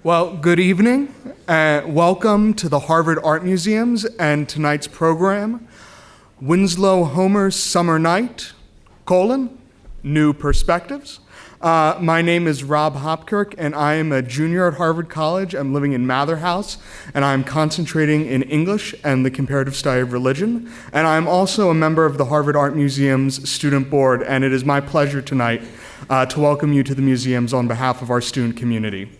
Well, good evening. Welcome to the Harvard Art Museums and tonight's program, Winslow Homer's Summer Night, New Perspectives. My name is Rob Hopkirk, and I am a junior at Harvard College. I'm living in Mather House, and I'm concentrating in English and the comparative study of religion. And I'm also a member of the Harvard Art Museum's student board, and it is my pleasure tonight to welcome you to the museums on behalf of our student community.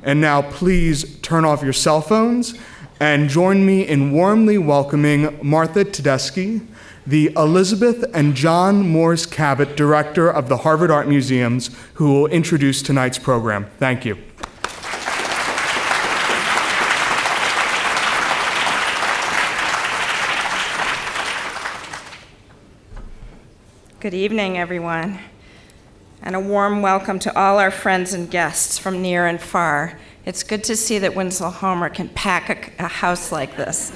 And now please turn off your cell phones and join me in warmly welcoming Martha Tedeschi, the Elizabeth and John Morse Cabot Director of the Harvard Art Museums, who will introduce tonight's program. Thank you. Good evening, everyone, and a warm welcome to all our friends and guests from near and far. It's good to see that Winslow Homer can pack a house like this.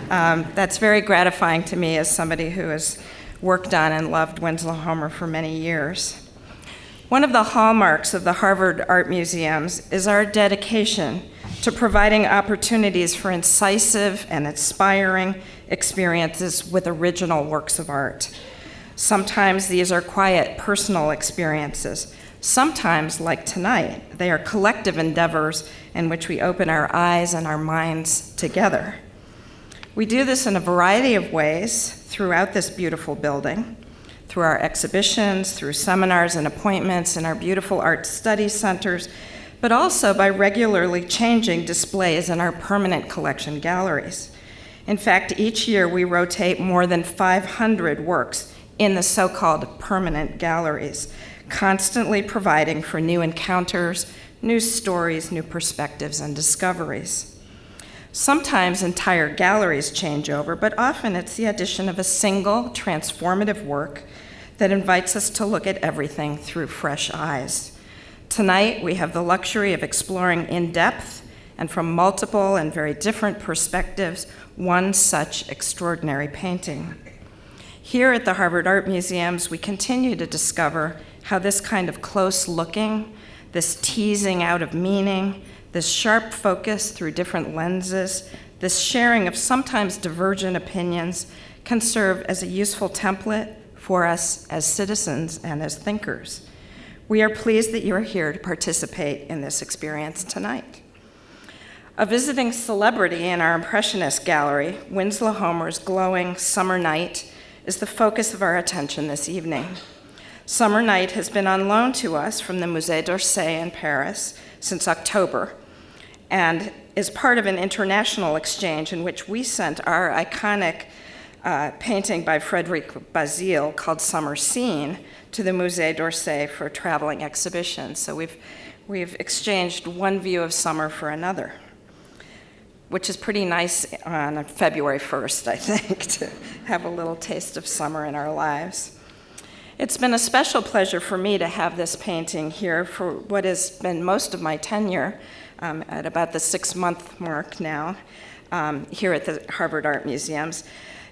That's very gratifying to me as somebody who has worked on and loved Winslow Homer for many years. One of the hallmarks of the Harvard Art Museums is our dedication to providing opportunities for incisive and inspiring experiences with original works of art. Sometimes these are quiet, personal experiences. Sometimes, like tonight, they are collective endeavors in which we open our eyes and our minds together. We do this in a variety of ways throughout this beautiful building, through our exhibitions, through seminars and appointments in our beautiful art study centers, but also by regularly changing displays in our permanent collection galleries. In fact, each year we rotate more than 500 works in the so-called permanent galleries, constantly providing for new encounters, new stories, new perspectives, and discoveries. Sometimes entire galleries change over, but often it's the addition of a single transformative work that invites us to look at everything through fresh eyes. Tonight, we have the luxury of exploring in depth and from multiple and very different perspectives one such extraordinary painting. Here at the Harvard Art Museums, we continue to discover how this kind of close looking, this teasing out of meaning, this sharp focus through different lenses, this sharing of sometimes divergent opinions can serve as a useful template for us as citizens and as thinkers. We are pleased that you are here to participate in this experience tonight. A visiting celebrity in our Impressionist gallery, Winslow Homer's glowing Summer Night, is the focus of our attention this evening. Summer Night has been on loan to us from the Musée d'Orsay in Paris since October and is part of an international exchange in which we sent our iconic painting by Frédéric Bazille called Summer Scene to the Musée d'Orsay for a traveling exhibition. So we've exchanged one view of summer for another, which is pretty nice on February 1st, I think, to have a little taste of summer in our lives. It's been a special pleasure for me to have this painting here for what has been most of my tenure, at about the 6-month mark now, here at the Harvard Art Museums,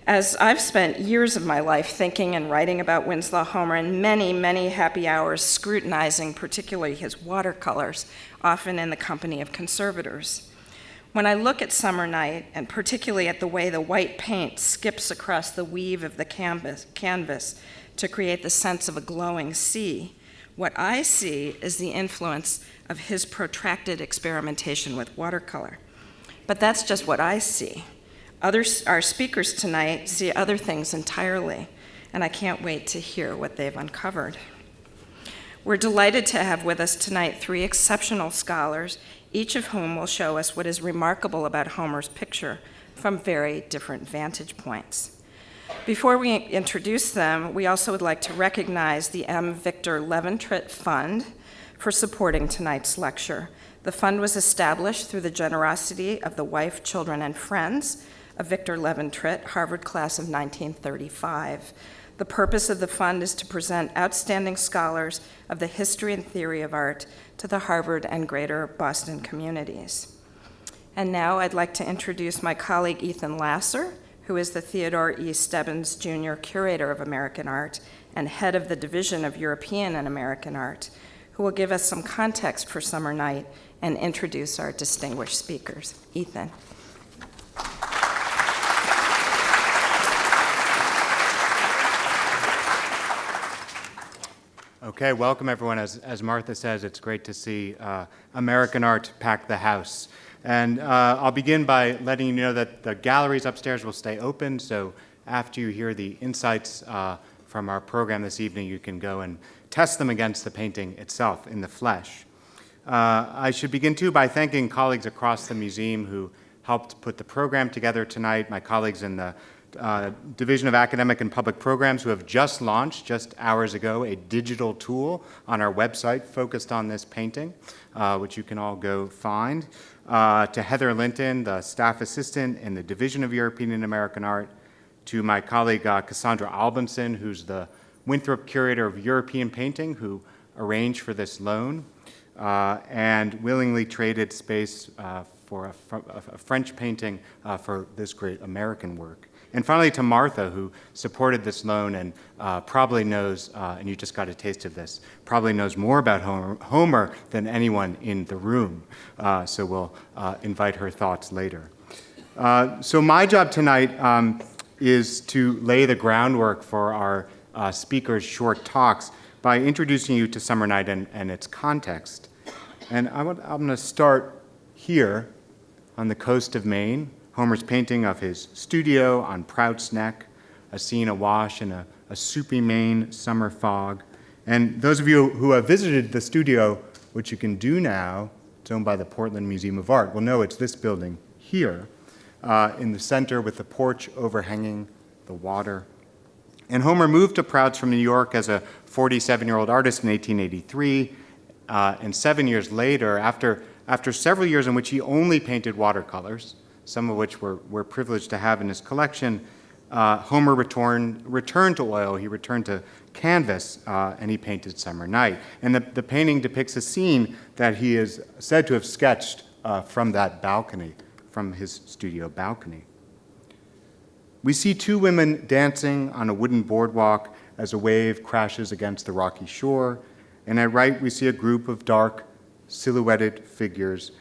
as I've spent years of my life thinking and writing about Winslow Homer and many, many happy hours scrutinizing particularly his watercolors, often in the company of conservators. When I look at Summer Night, and particularly at the way the white paint skips across the weave of the canvas to create the sense of a glowing sea, what I see is the influence of his protracted experimentation with watercolor. But that's just what I see. Our speakers tonight see other things entirely, and I can't wait to hear what they've uncovered. We're delighted to have with us tonight 3 exceptional scholars, each of whom will show us what is remarkable about Homer's picture from very different vantage points. Before we introduce them, we also would like to recognize the M. Victor Leventritt Fund for supporting tonight's lecture. The fund was established through the generosity of the wife, children, and friends of Victor Leventritt, Harvard class of 1935. The purpose of the fund is to present outstanding scholars of the history and theory of art to the Harvard and greater Boston communities. And now I'd like to introduce my colleague Ethan Lasser, who is the Theodore E. Stebbins Jr. Curator of American Art and head of the Division of European and American Art, who will give us some context for summer night and introduce our distinguished speakers. Ethan. Okay, welcome everyone. As Martha says, it's great to see American art pack the house. And I'll begin by letting you know that the galleries upstairs will stay open, so after you hear the insights from our program this evening, you can go and test them against the painting itself in the flesh. I should begin too by thanking colleagues across the museum who helped put the program together tonight, my colleagues in the Division of Academic and Public Programs who have just launched, just hours ago, a digital tool on our website focused on this painting, which you can all go find. To Heather Linton, the staff assistant in the Division of European and American Art, to my colleague Cassandra Albinson, who's the Winthrop Curator of European Painting, who arranged for this loan and willingly traded space for a French painting for this great American work. And finally, to Martha, who supported this loan and probably knows, and you just got a taste of this, probably knows more about Homer than anyone in the room. So we'll invite her thoughts later. So my job tonight is to lay the groundwork for our speakers' short talks by introducing you to Summer Night and its context. And I'm going to start here on the coast of Maine, Homer's painting of his studio on Prout's Neck, a scene awash in a soupy Maine summer fog. And those of you who have visited the studio, which you can do now, it's owned by the Portland Museum of Art, will know it's this building here in the center with the porch overhanging the water. And Homer moved to Prout's from New York as a 47-year-old artist in 1883, and 7 years later, after several years in which he only painted watercolors, some of which we're privileged to have in his collection, Homer returned to oil. He returned to canvas, and he painted Summer Night. And the painting depicts a scene that he is said to have sketched from that balcony, from his studio balcony. We see two women dancing on a wooden boardwalk as a wave crashes against the rocky shore, and at right we see a group of dark, silhouetted figures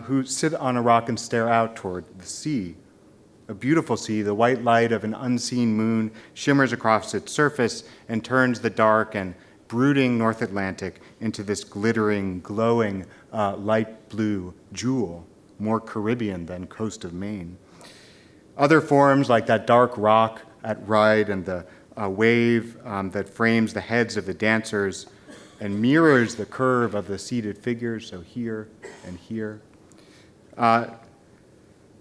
who sit on a rock and stare out toward the sea. A beautiful sea, the white light of an unseen moon shimmers across its surface and turns the dark and brooding North Atlantic into this glittering, glowing, light blue jewel, more Caribbean than coast of Maine. Other forms, like that dark rock at right and the wave that frames the heads of the dancers and mirrors the curve of the seated figures, so here and here,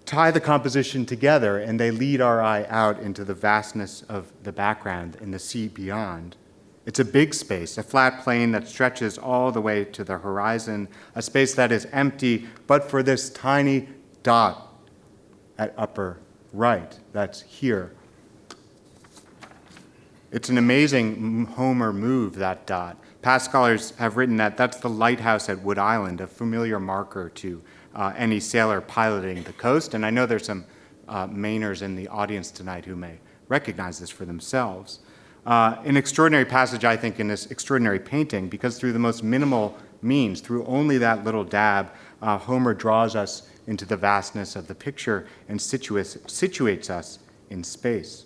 tie the composition together, and they lead our eye out into the vastness of the background and the sea beyond. It's a big space, a flat plain that stretches all the way to the horizon, a space that is empty, but for this tiny dot at upper right, that's here. It's an amazing Homer move, that dot. Past scholars have written that that's the lighthouse at Wood Island, a familiar marker to any sailor piloting the coast. And I know there's some Mainers in the audience tonight who may recognize this for themselves. An extraordinary passage, I think, in this extraordinary painting, because through the most minimal means, through only that little dab, Homer draws us into the vastness of the picture and situates us in space.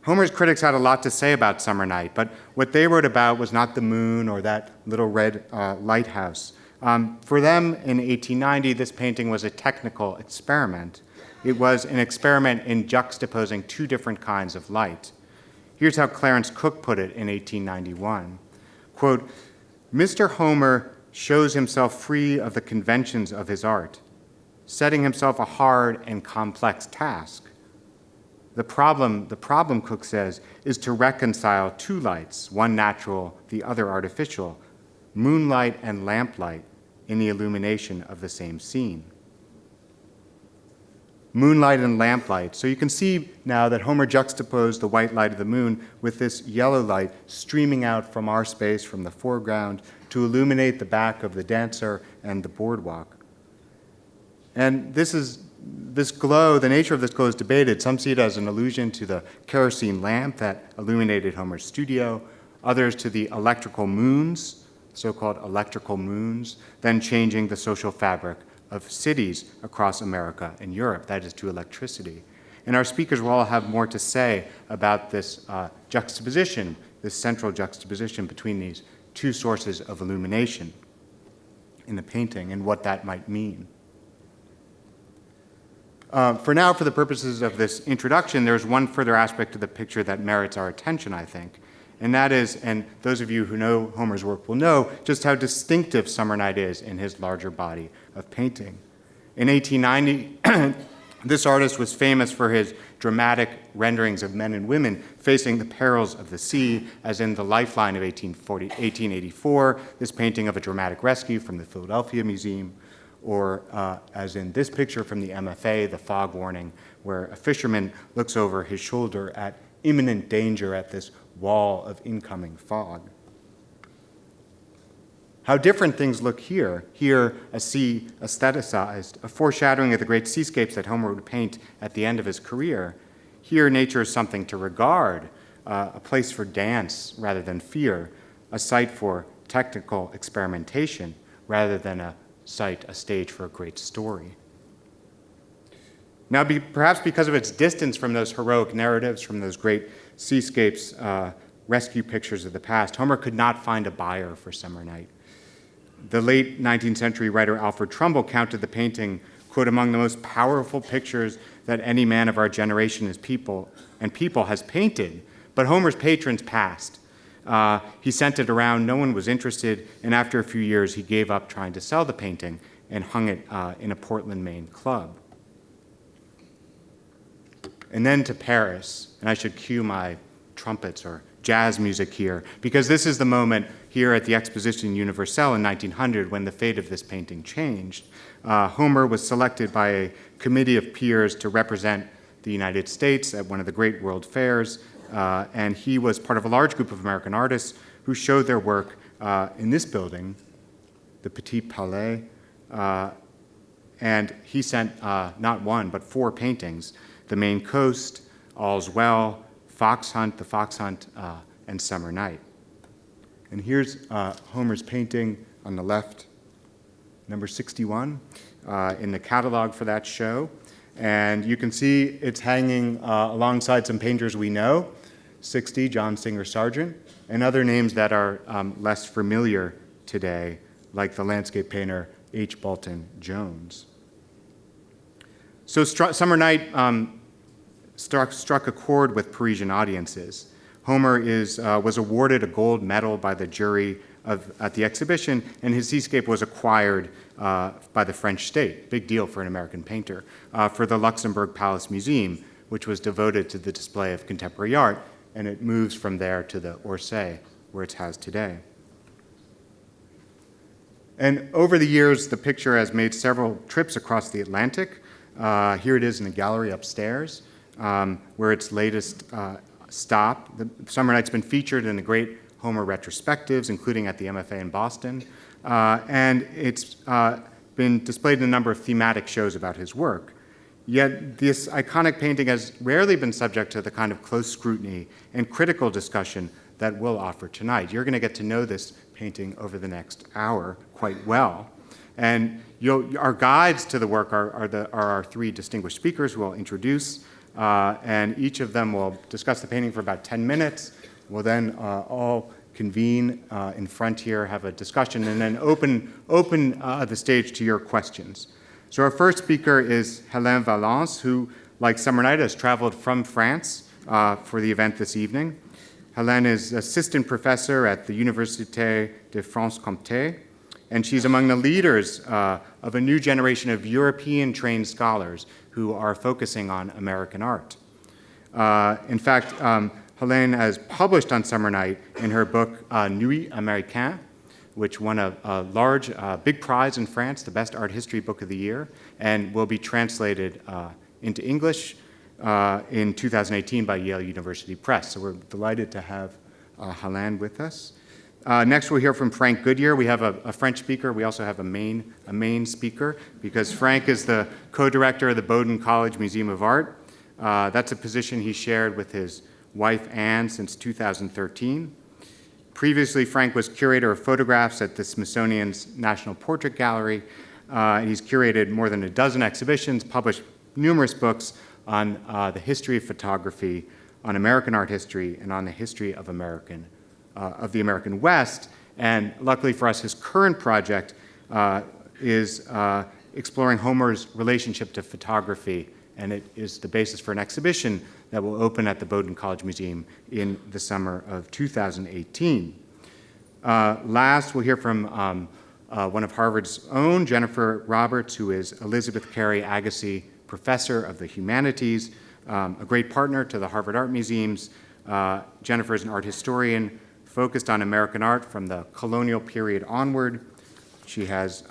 Homer's critics had a lot to say about Summer Night, but what they wrote about was not the moon or that little red lighthouse. For them, in 1890, this painting was a technical experiment. It was an experiment in juxtaposing two different kinds of light. Here's how Clarence Cook put it in 1891. Quote, "Mr. Homer shows himself free of the conventions of his art, setting himself a hard and complex task. The problem, Cook says, is to reconcile two lights, one natural, the other artificial, moonlight and lamplight, in the illumination of the same scene." Moonlight and lamplight. So you can see now that Homer juxtaposed the white light of the moon with this yellow light streaming out from our space, from the foreground, to illuminate the back of the dancer and the boardwalk. And this glow, the nature of this glow is debated. Some see it as an allusion to the kerosene lamp that illuminated Homer's studio. others to the electrical moons, so-called electrical moons, then changing the social fabric of cities across America and Europe, that is to electricity. And our speakers will all have more to say about this juxtaposition, this central juxtaposition between these two sources of illumination in the painting and what that might mean. For now, for the purposes of this introduction, there's one further aspect to the picture that merits our attention, I think. And that is, and those of you who know Homer's work will know, just how distinctive Summer Night is in his larger body of painting. In 1890, this artist was famous for his dramatic renderings of men and women facing the perils of the sea, as in The Lifeline of 1884, this painting of a dramatic rescue from the Philadelphia Museum, or as in this picture from the MFA, The Fog Warning, where a fisherman looks over his shoulder at imminent danger at this wall of incoming fog. How different things look here. Here, a sea aestheticized, a foreshadowing of the great seascapes that Homer would paint at the end of his career. Here, nature is something to regard, a place for dance rather than fear, a site for technical experimentation rather than a stage for a great story. Now, perhaps because of its distance from those heroic narratives, from those great seascapes, rescue pictures of the past, Homer could not find a buyer for Summer Night. The late 19th century writer Alfred Trumbull counted the painting, quote, among the most powerful pictures that any man of our generation has painted. But Homer's patrons passed. He sent it around, no one was interested, and after a few years he gave up trying to sell the painting and hung it in a Portland, Maine club. And then to Paris, and I should cue my trumpets or jazz music here, because this is the moment here at the Exposition Universelle in 1900 when the fate of this painting changed. Homer was selected by a committee of peers to represent the United States at one of the great world fairs, and he was part of a large group of American artists who showed their work in this building, the Petit Palais, and he sent not one, but 4 paintings: The Maine Coast, All's Well, Fox Hunt, The Fox Hunt, and Summer Night. And here's Homer's painting on the left, number 61, in the catalog for that show. And you can see it's hanging alongside some painters we know, 60, John Singer Sargent, and other names that are less familiar today, like the landscape painter H. Bolton Jones. So Summer Night struck a chord with Parisian audiences. Homer was awarded a gold medal by the jury at the exhibition, and his seascape was acquired by the French state, big deal for an American painter, for the Luxembourg Palace Museum, which was devoted to the display of contemporary art, and it moves from there to the Orsay, where it has today. And over the years, the picture has made several trips across the Atlantic. Here it is in the gallery upstairs, where its latest stop. The Summer Night's been featured in the great Homer retrospectives, including at the MFA in Boston, and it's been displayed in a number of thematic shows about his work. Yet this iconic painting has rarely been subject to the kind of close scrutiny and critical discussion that we'll offer tonight. You're going to get to know this painting over the next hour quite well. And our guides to the work are our 3 distinguished speakers who I'll introduce, and each of them will discuss the painting for about 10 minutes. We'll then all convene in front here, have a discussion, and then open the stage to your questions. So our first speaker is Hélène Valance, who, like Summer Night, has traveled from France for the event this evening. Hélène is assistant professor at the Université de Franche-Comté, and she's among the leaders of a new generation of European-trained scholars who are focusing on American art. In fact, Hélène has published on Summer Night in her book Nuits Américaines, which won a large, big prize in France, the best art history book of the year, and will be translated into English in 2018 by Yale University Press. So we're delighted to have Hélène with us. Next, we'll hear from Frank Goodyear. We have a French speaker. We also have a Maine speaker, because Frank is the co-director of the Bowdoin College Museum of Art. That's a position he shared with his wife, Anne, since 2013. Previously, Frank was curator of photographs at the Smithsonian's National Portrait Gallery. He's curated more than a dozen exhibitions, published numerous books on the history of photography, on American art history, and on the history of the American West. And luckily for us, his current project is exploring Homer's relationship to photography, and it is the basis for an exhibition that will open at the Bowdoin College Museum in the summer of 2018. Last, we'll hear from one of Harvard's own, Jennifer Roberts, who is Elizabeth Cary Agassiz Professor of the Humanities, a great partner to the Harvard Art Museums. Jennifer is an art historian focused on American art from the colonial period onward. She has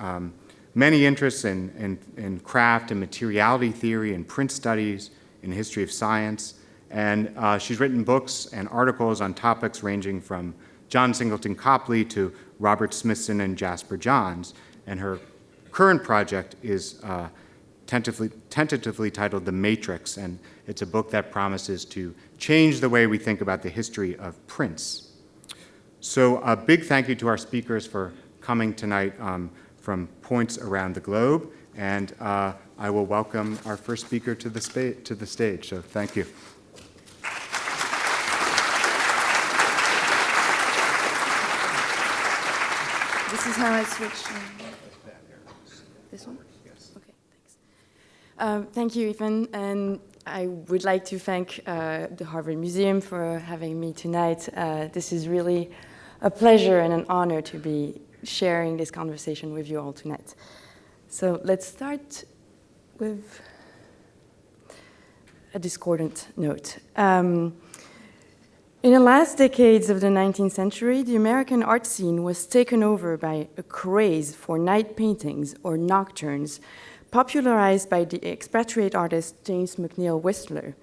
many interests in craft and materiality theory and print studies, in history of science, and she's written books and articles on topics ranging from John Singleton Copley to Robert Smithson and Jasper Johns, and her current project is tentatively titled The Matrix, and it's a book that promises to change the way we think about the history of prints. So a big thank you to our speakers for coming tonight from points around the globe, and I will welcome our first speaker to the stage, so thank you. This is how I switch. This one? Okay, thanks. Thank you, Ethan, and I would like to thank the Harvard Museum for having me tonight. This is really a pleasure and an honor to be sharing this conversation with you all tonight. So let's start with a discordant note. In the last decades of the 19th century, the American art scene was taken over by a craze for night paintings or nocturnes, popularized by the expatriate artist James McNeill Whistler.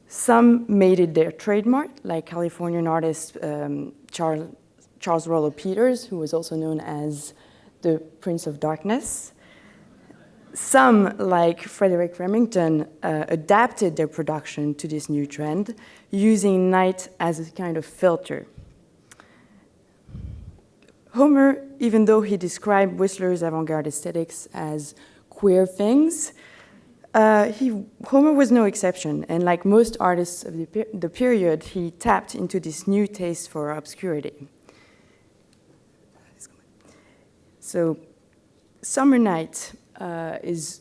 Some made it their trademark, like Californian artist Charles Rollo Peters, who was also known as the Prince of Darkness. Some, like Frederick Remington, adapted their production to this new trend, using night as a kind of filter. Homer, even though he described Whistler's avant-garde aesthetics as queer things, Homer was no exception, and like most artists of the period, he tapped into this new taste for obscurity. So, Summer Night is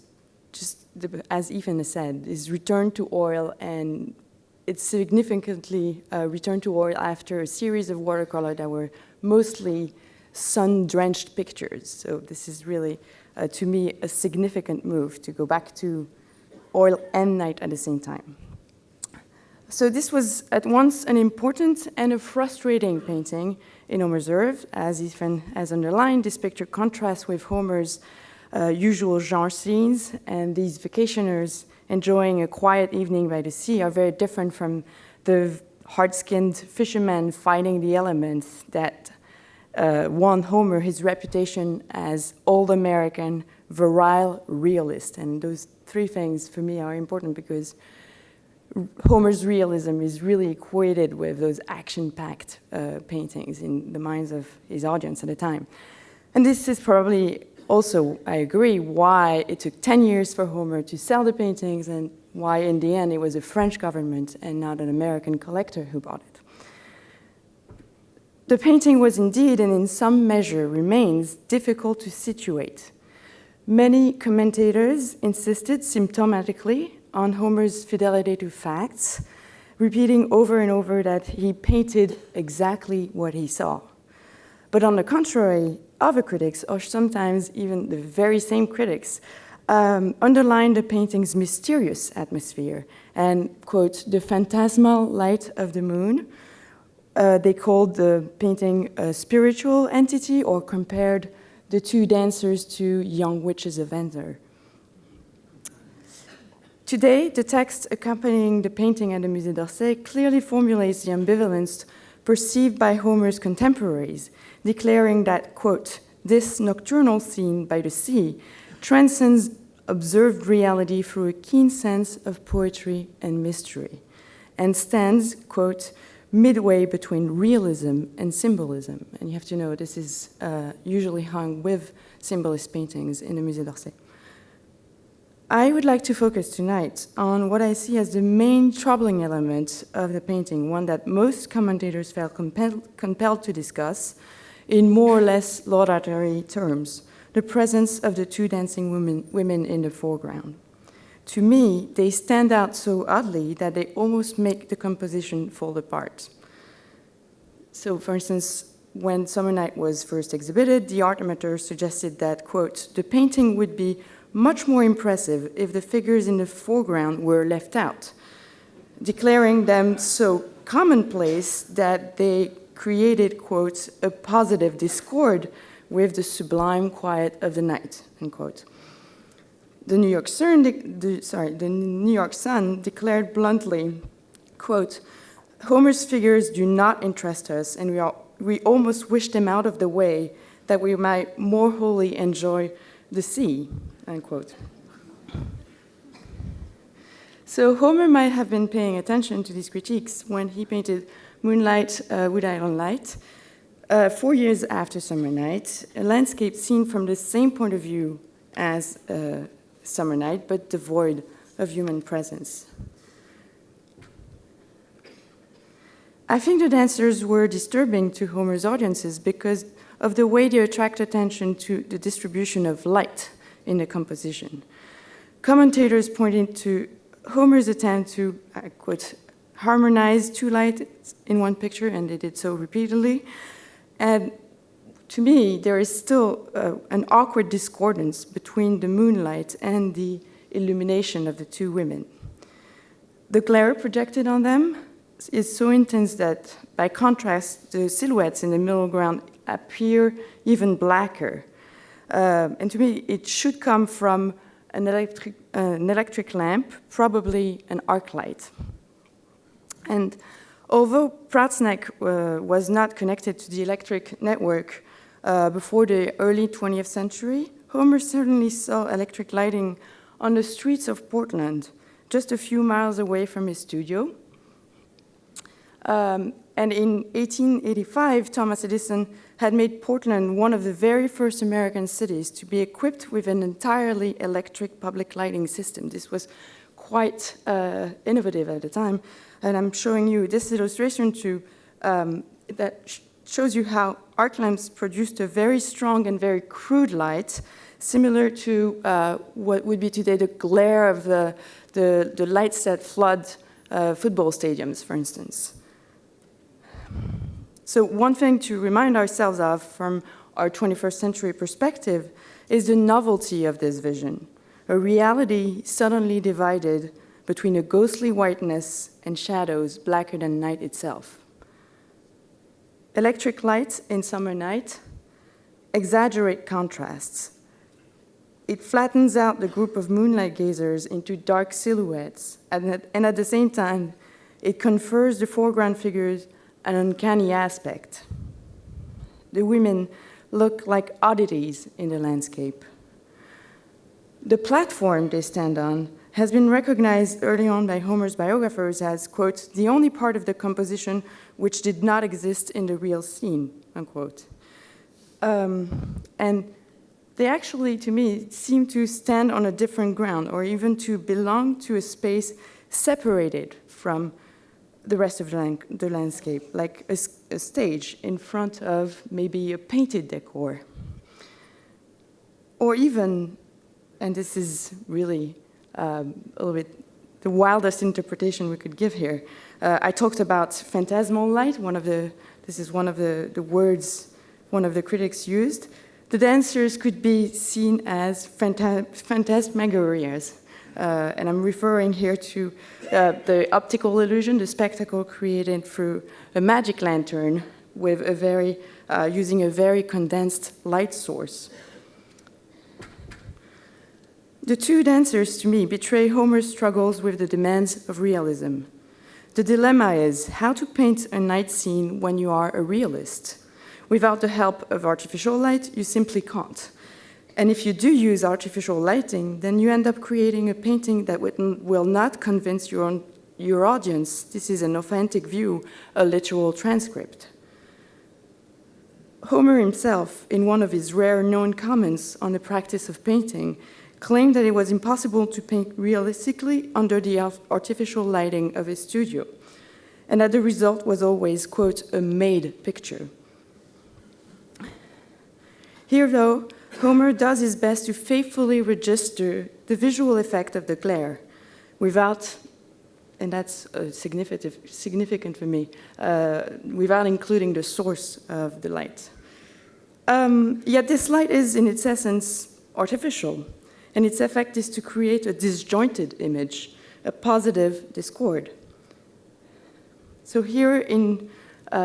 just, as Ethan has said, is returned to oil, and it's significantly returned to oil after a series of watercolor that were mostly sun-drenched pictures. So this is really, to me, a significant move to go back to oil and night at the same time. So this was at once an important and a frustrating painting in Homer's oeuvre. As Ethan has underlined, this picture contrasts with Homer's usual genre scenes, and these vacationers enjoying a quiet evening by the sea are very different from the hard-skinned fishermen fighting the elements that won Homer his reputation as old American, virile realist. And those three things for me are important because Homer's realism is really equated with those action-packed paintings in the minds of his audience at the time. And this is probably also, I agree, why it took 10 years for Homer to sell the paintings and why in the end it was a French government and not an American collector who bought it. The painting was indeed, and in some measure remains, difficult to situate. Many commentators insisted symptomatically on Homer's fidelity to facts, repeating over and over that he painted exactly what he saw. But on the contrary, other critics, or sometimes even the very same critics, underlined the painting's mysterious atmosphere and, quote, the phantasmal light of the moon. They called the painting a spiritual entity or compared the two dancers to young witches of Endor. Today, the text accompanying the painting at the Musée d'Orsay clearly formulates the ambivalence perceived by Homer's contemporaries, declaring that, quote, this nocturnal scene by the sea transcends observed reality through a keen sense of poetry and mystery, and stands, quote, midway between realism and symbolism. And you have to know this is usually hung with symbolist paintings in the Musée d'Orsay. I would like to focus tonight on what I see as the main troubling element of the painting, one that most commentators felt compelled to discuss in more or less laudatory terms, the presence of the two dancing women in the foreground. To me, they stand out so oddly that they almost make the composition fall apart. So, for instance, when Summer Night was first exhibited, the art amateur suggested that, quote, the painting would be much more impressive if the figures in the foreground were left out, declaring them so commonplace that they created, quote, a positive discord with the sublime quiet of the night, unquote. The New York Sun declared bluntly, quote, Homer's figures do not interest us, and we almost wish them out of the way that we might more wholly enjoy the sea, unquote. So Homer might have been paying attention to these critiques when he painted Moonlight, Wood Island Light, 4 years after Summer Night, a landscape seen from the same point of view as Summer Night, but devoid of human presence. I think the dancers were disturbing to Homer's audiences because of the way they attract attention to the distribution of light in the composition. Commentators pointed to Homer's attempt to, I quote, harmonize two lights in one picture, and they did so repeatedly. And to me, there is still an awkward discordance between the moonlight and the illumination of the two women. The glare projected on them is so intense that, by contrast, the silhouettes in the middle ground appear even blacker. And to me, it should come from an electric lamp, probably an arc light. And although Pratzneck was not connected to the electric network before the early 20th century, Homer certainly saw electric lighting on the streets of Portland, just a few miles away from his studio. And in 1885, Thomas Edison had made Portland one of the very first American cities to be equipped with an entirely electric public lighting system. This was quite innovative at the time. And I'm showing you this illustration that shows you how arc lamps produced a very strong and very crude light, similar to what would be today the glare of the lights that flood football stadiums, for instance. So one thing to remind ourselves of from our 21st century perspective is the novelty of this vision, a reality suddenly divided between a ghostly whiteness and shadows blacker than night itself. Electric lights in Summer Night exaggerate contrasts. It flattens out the group of moonlight gazers into dark silhouettes, and at the same time, it confers the foreground figures an uncanny aspect. The women look like oddities in the landscape. The platform they stand on has been recognized early on by Homer's biographers as, quote, the only part of the composition which did not exist in the real scene, unquote. And they actually, to me, seem to stand on a different ground, or even to belong to a space separated from the rest of the landscape, like a stage in front of maybe a painted decor. Or even, and this is really a little bit the wildest interpretation we could give here. I talked about phantasmal light, this is one of the words one of the critics used. The dancers could be seen as phantasmagories. And I'm referring here to the optical illusion, the spectacle created through a magic lantern with using a very condensed light source. The two dancers, to me, betray Homer's struggles with the demands of realism. The dilemma is how to paint a night scene when you are a realist. Without the help of artificial light, you simply can't. And if you do use artificial lighting, then you end up creating a painting that will not convince your own your audience, this is an authentic view, a literal transcript. Homer himself, in one of his rare known comments on the practice of painting, claimed that it was impossible to paint realistically under the artificial lighting of his studio, and that the result was always, quote, a made picture. Here, though, Homer does his best to faithfully register the visual effect of the glare without, and that's significant for me, without including the source of the light. Yet this light is, in its essence, artificial, and its effect is to create a disjointed image, a positive discord. So here in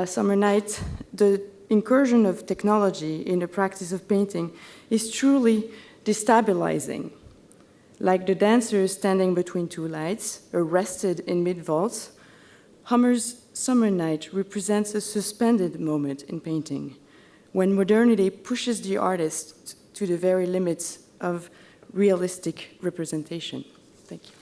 Summer Night, the incursion of technology in the practice of painting is truly destabilizing. Like the dancers standing between two lights, arrested in mid-waltz, Homer's Summer Night represents a suspended moment in painting, when modernity pushes the artist to the very limits of realistic representation. Thank you.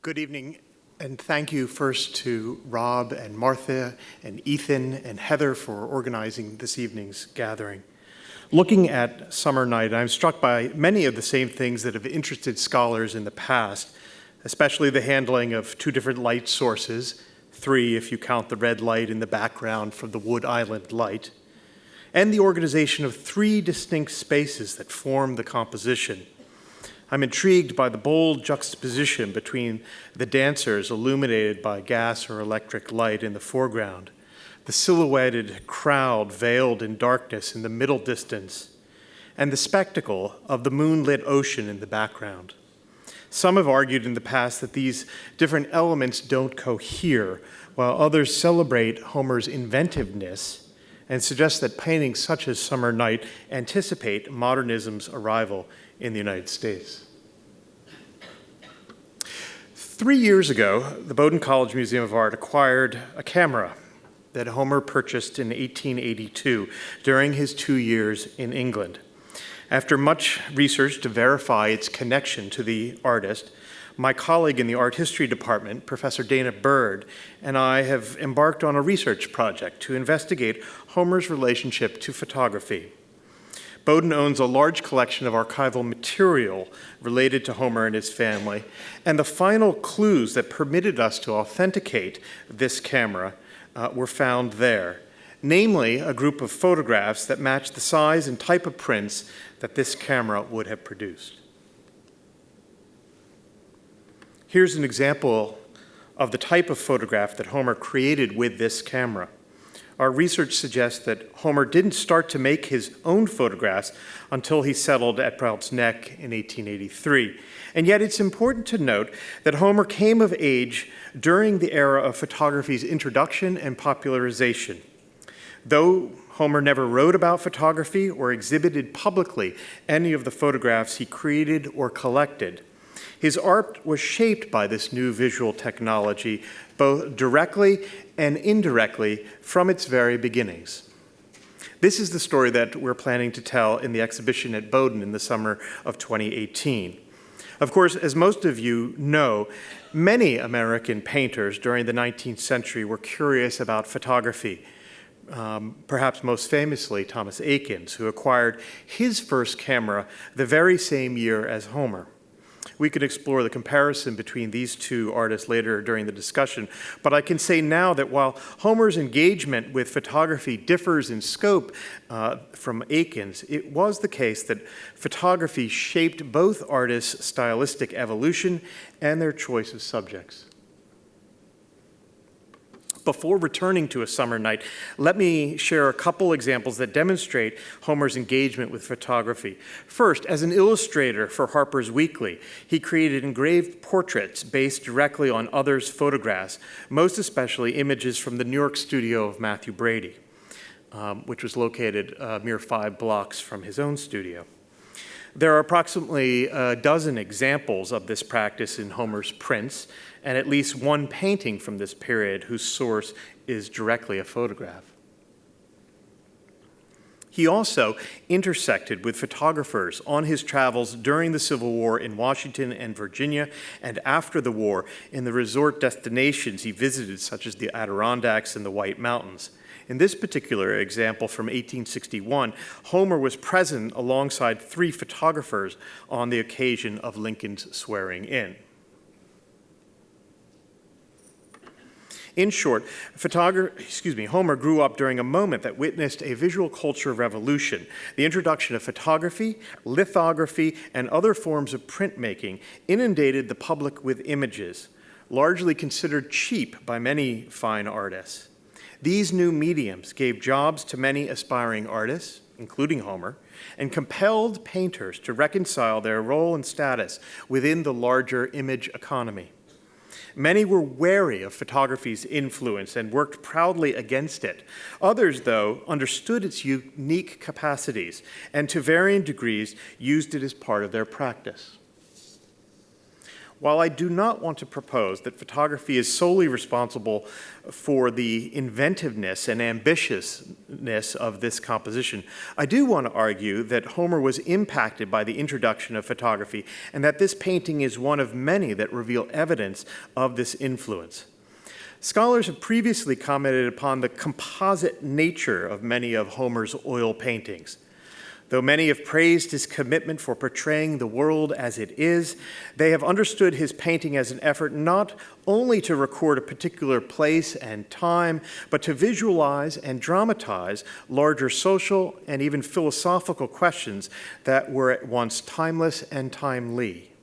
Good evening, and thank you first to Rob and Martha and Ethan and Heather for organizing this evening's gathering. Looking at Summer Night, I'm struck by many of the same things that have interested scholars in the past, especially the handling of two different light sources, 3 if you count the red light in the background from the Wood Island light, and the organization of 3 distinct spaces that form the composition. I'm intrigued by the bold juxtaposition between the dancers illuminated by gas or electric light in the foreground, the silhouetted crowd veiled in darkness in the middle distance, and the spectacle of the moonlit ocean in the background. Some have argued in the past that these different elements don't cohere, while others celebrate Homer's inventiveness and suggest that paintings such as Summer Night anticipate modernism's arrival in the United States. 3 years ago, the Bowdoin College Museum of Art acquired a camera that Homer purchased in 1882 during his 2 years in England. After much research to verify its connection to the artist, my colleague in the art history department, Professor Dana Bird, and I have embarked on a research project to investigate Homer's relationship to photography. Bowdoin owns a large collection of archival material related to Homer and his family, and the final clues that permitted us to authenticate this camera were found there, namely a group of photographs that matched the size and type of prints that this camera would have produced. Here's an example of the type of photograph that Homer created with this camera. Our research suggests that Homer didn't start to make his own photographs until he settled at Prout's Neck in 1883. And yet it's important to note that Homer came of age during the era of photography's introduction and popularization. Though Homer never wrote about photography or exhibited publicly any of the photographs he created or collected, his art was shaped by this new visual technology, both directly and indirectly from its very beginnings. This is the story that we're planning to tell in the exhibition at Bowdoin in the summer of 2018. Of course, as most of you know, many American painters during the 19th century were curious about photography. Perhaps most famously, Thomas Eakins, who acquired his first camera the very same year as Homer. We could explore the comparison between these two artists later during the discussion, but I can say now that while Homer's engagement with photography differs in scope from Eakins, it was the case that photography shaped both artists' stylistic evolution and their choice of subjects. Before returning to A Summer Night, let me share a couple examples that demonstrate Homer's engagement with photography. First, as an illustrator for Harper's Weekly, he created engraved portraits based directly on others' photographs, most especially images from the New York studio of Matthew Brady. which was located a mere 5 blocks from his own studio. There are approximately a dozen examples of this practice in Homer's prints, and at least one painting from this period whose source is directly a photograph. He also intersected with photographers on his travels during the Civil War in Washington and Virginia, and after the war in the resort destinations he visited, such as the Adirondacks and the White Mountains. In this particular example from 1861, Homer was present alongside 3 photographers on the occasion of Lincoln's swearing in. In short, Homer grew up during a moment that witnessed a visual culture revolution. The introduction of photography, lithography, and other forms of printmaking inundated the public with images, largely considered cheap by many fine artists. These new mediums gave jobs to many aspiring artists, including Homer, and compelled painters to reconcile their role and status within the larger image economy. Many were wary of photography's influence and worked proudly against it. Others, though, understood its unique capacities and to varying degrees used it as part of their practice. While I do not want to propose that photography is solely responsible for the inventiveness and ambitiousness of this composition, I do want to argue that Homer was impacted by the introduction of photography and that this painting is one of many that reveal evidence of this influence. Scholars have previously commented upon the composite nature of many of Homer's oil paintings. Though many have praised his commitment for portraying the world as it is, they have understood his painting as an effort not only to record a particular place and time, but to visualize and dramatize larger social and even philosophical questions that were at once timeless and timely.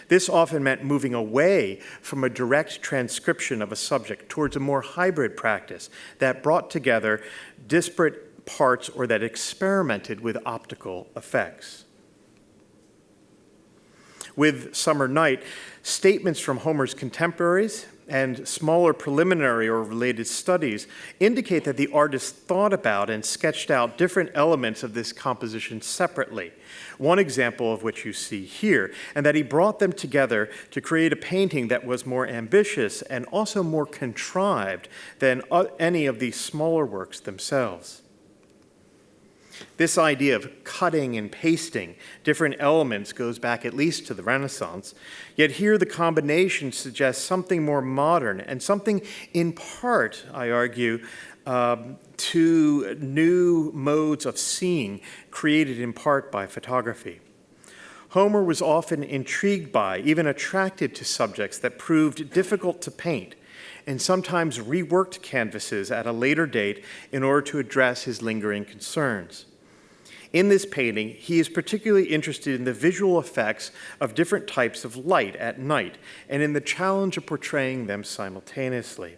This often meant moving away from a direct transcription of a subject towards a more hybrid practice that brought together disparate parts or that experimented with optical effects. With Summer Night, statements from Homer's contemporaries and smaller preliminary or related studies indicate that the artist thought about and sketched out different elements of this composition separately, one example of which you see here, and that he brought them together to create a painting that was more ambitious and also more contrived than any of these smaller works themselves. This idea of cutting and pasting different elements goes back at least to the Renaissance, yet here the combination suggests something more modern and something in part, I argue, to new modes of seeing created in part by photography. Homer was often intrigued by, even attracted to subjects that proved difficult to paint, and sometimes reworked canvases at a later date in order to address his lingering concerns. In this painting, he is particularly interested in the visual effects of different types of light at night and in the challenge of portraying them simultaneously.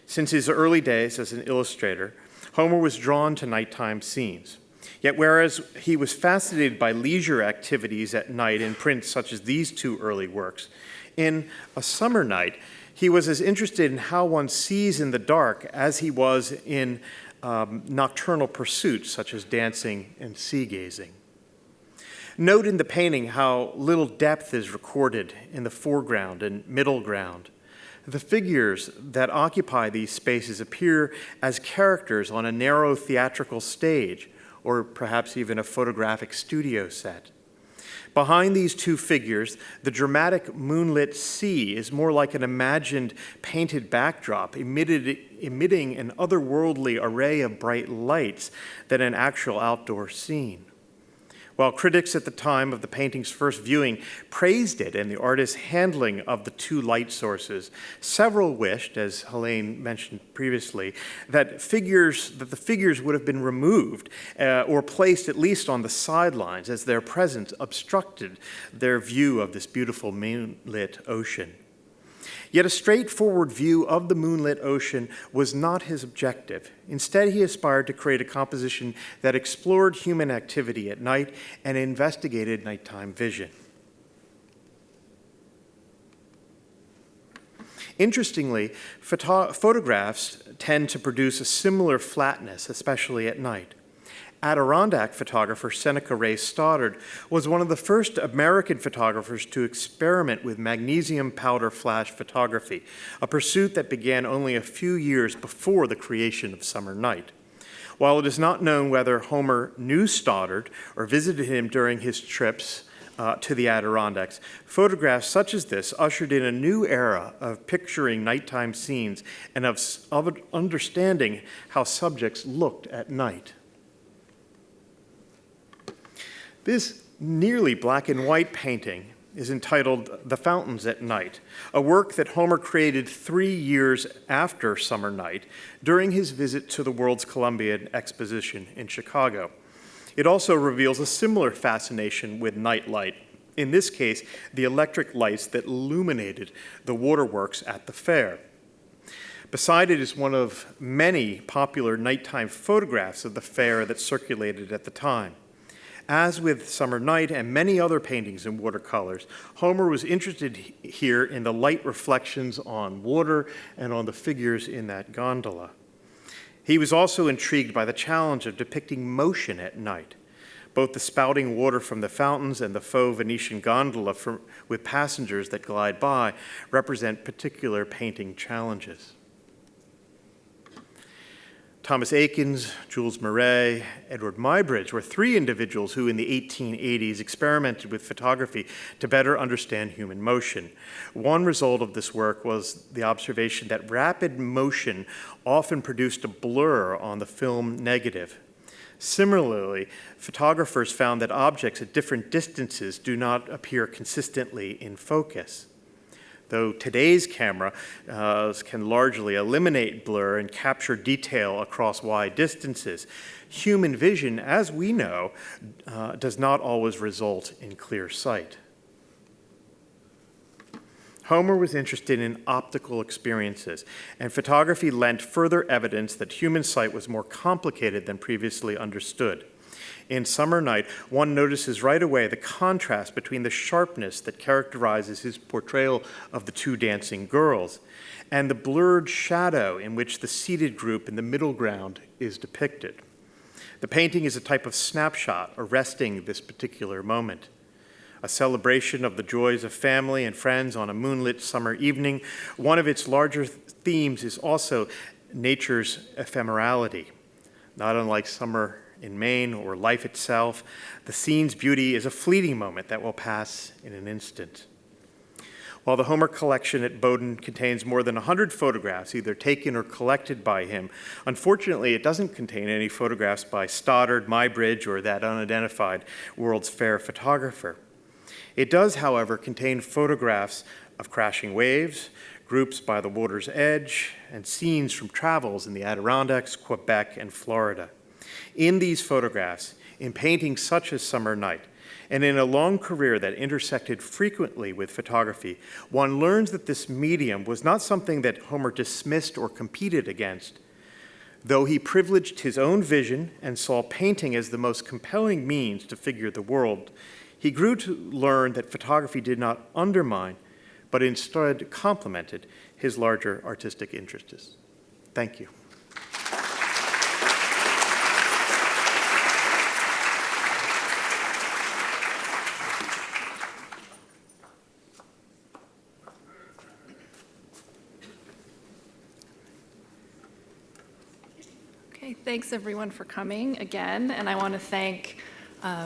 Since his early days as an illustrator, Homer was drawn to nighttime scenes. Yet whereas he was fascinated by leisure activities at night in prints such as these 2 early works, in A Summer Night, he was as interested in how one sees in the dark as he was in nocturnal pursuits such as dancing and sea-gazing. Note in the painting how little depth is recorded in the foreground and middle ground. The figures that occupy these spaces appear as characters on a narrow theatrical stage, or perhaps even a photographic studio set. Behind these 2 figures, the dramatic moonlit sea is more like an imagined painted backdrop, emitting an otherworldly array of bright lights than an actual outdoor scene. While critics at the time of the painting's first viewing praised it and the artist's handling of the 2 light sources, several wished, as Hélène mentioned previously, that the figures would have been removed or placed at least on the sidelines, as their presence obstructed their view of this beautiful moonlit ocean. Yet a straightforward view of the moonlit ocean was not his objective. Instead, he aspired to create a composition that explored human activity at night and investigated nighttime vision. Interestingly, photographs tend to produce a similar flatness, especially at night. Adirondack photographer Seneca Ray Stoddard was one of the first American photographers to experiment with magnesium powder flash photography, a pursuit that began only a few years before the creation of Summer Night. While it is not known whether Homer knew Stoddard or visited him during his trips to the Adirondacks, photographs such as this ushered in a new era of picturing nighttime scenes and of understanding how subjects looked at night. This nearly black and white painting is entitled The Fountains at Night, a work that Homer created 3 years after Summer Night during his visit to the World's Columbian Exposition in Chicago. It also reveals a similar fascination with night light, in this case, the electric lights that illuminated the waterworks at the fair. Beside it is one of many popular nighttime photographs of the fair that circulated at the time. As with Summer Night and many other paintings in watercolors, Homer was interested here in the light reflections on water and on the figures in that gondola. He was also intrigued by the challenge of depicting motion at night. Both the spouting water from the fountains and the faux Venetian gondola with passengers that glide by represent particular painting challenges. Thomas Eakins, Jules Murray, Edward Muybridge were 3 individuals who in the 1880s experimented with photography to better understand human motion. One result of this work was the observation that rapid motion often produced a blur on the film negative. Similarly, photographers found that objects at different distances do not appear consistently in focus. Though today's camera can largely eliminate blur and capture detail across wide distances, human vision, as we know, does not always result in clear sight. Homer was interested in optical experiences, and photography lent further evidence that human sight was more complicated than previously understood. In Summer Night, one notices right away the contrast between the sharpness that characterizes his portrayal of the 2 dancing girls and the blurred shadow in which the seated group in the middle ground is depicted. The painting is a type of snapshot arresting this particular moment. A celebration of the joys of family and friends on a moonlit summer evening, one of its larger themes is also nature's ephemerality. Not unlike summer in Maine or life itself, the scene's beauty is a fleeting moment that will pass in an instant. While the Homer collection at Bowdoin contains more than 100 photographs, either taken or collected by him, unfortunately it doesn't contain any photographs by Stoddard, Muybridge, or that unidentified World's Fair photographer. It does, however, contain photographs of crashing waves, groups by the water's edge, and scenes from travels in the Adirondacks, Quebec, and Florida. In these photographs, in paintings such as Summer Night, and in a long career that intersected frequently with photography, one learns that this medium was not something that Homer dismissed or competed against. Though he privileged his own vision and saw painting as the most compelling means to figure the world, he grew to learn that photography did not undermine, but instead complemented his larger artistic interests. Thank you. Okay, thanks everyone for coming again, and I want to thank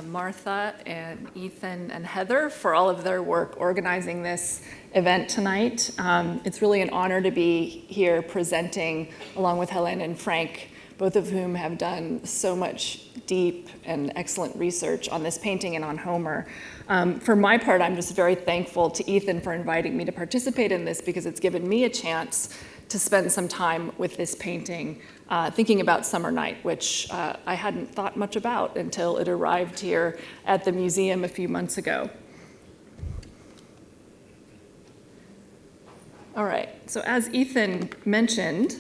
Martha and Ethan and Heather for all of their work organizing this event tonight. It's really an honor to be here presenting along with Hélène and Frank, both of whom have done so much deep and excellent research on this painting and on Homer. For my part, I'm just very thankful to Ethan for inviting me to participate in this because it's given me a chance to spend some time with this painting, thinking about Summer Night, which I hadn't thought much about until it arrived here at the museum a few months ago. All right, so as Ethan mentioned,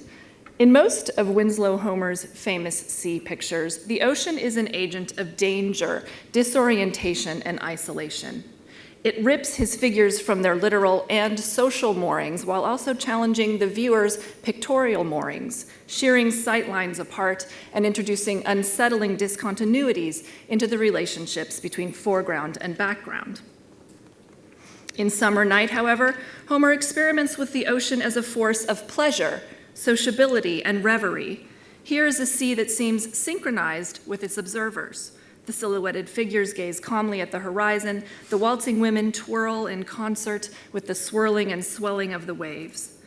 in most of Winslow Homer's famous sea pictures, the ocean is an agent of danger, disorientation, and isolation. It rips his figures from their literal and social moorings while also challenging the viewer's pictorial moorings, shearing sightlines apart and introducing unsettling discontinuities into the relationships between foreground and background. In Summer Night, however, Homer experiments with the ocean as a force of pleasure, sociability, and reverie. Here is a sea that seems synchronized with its observers. The silhouetted figures gaze calmly at the horizon. The waltzing women twirl in concert with the swirling and swelling of the waves.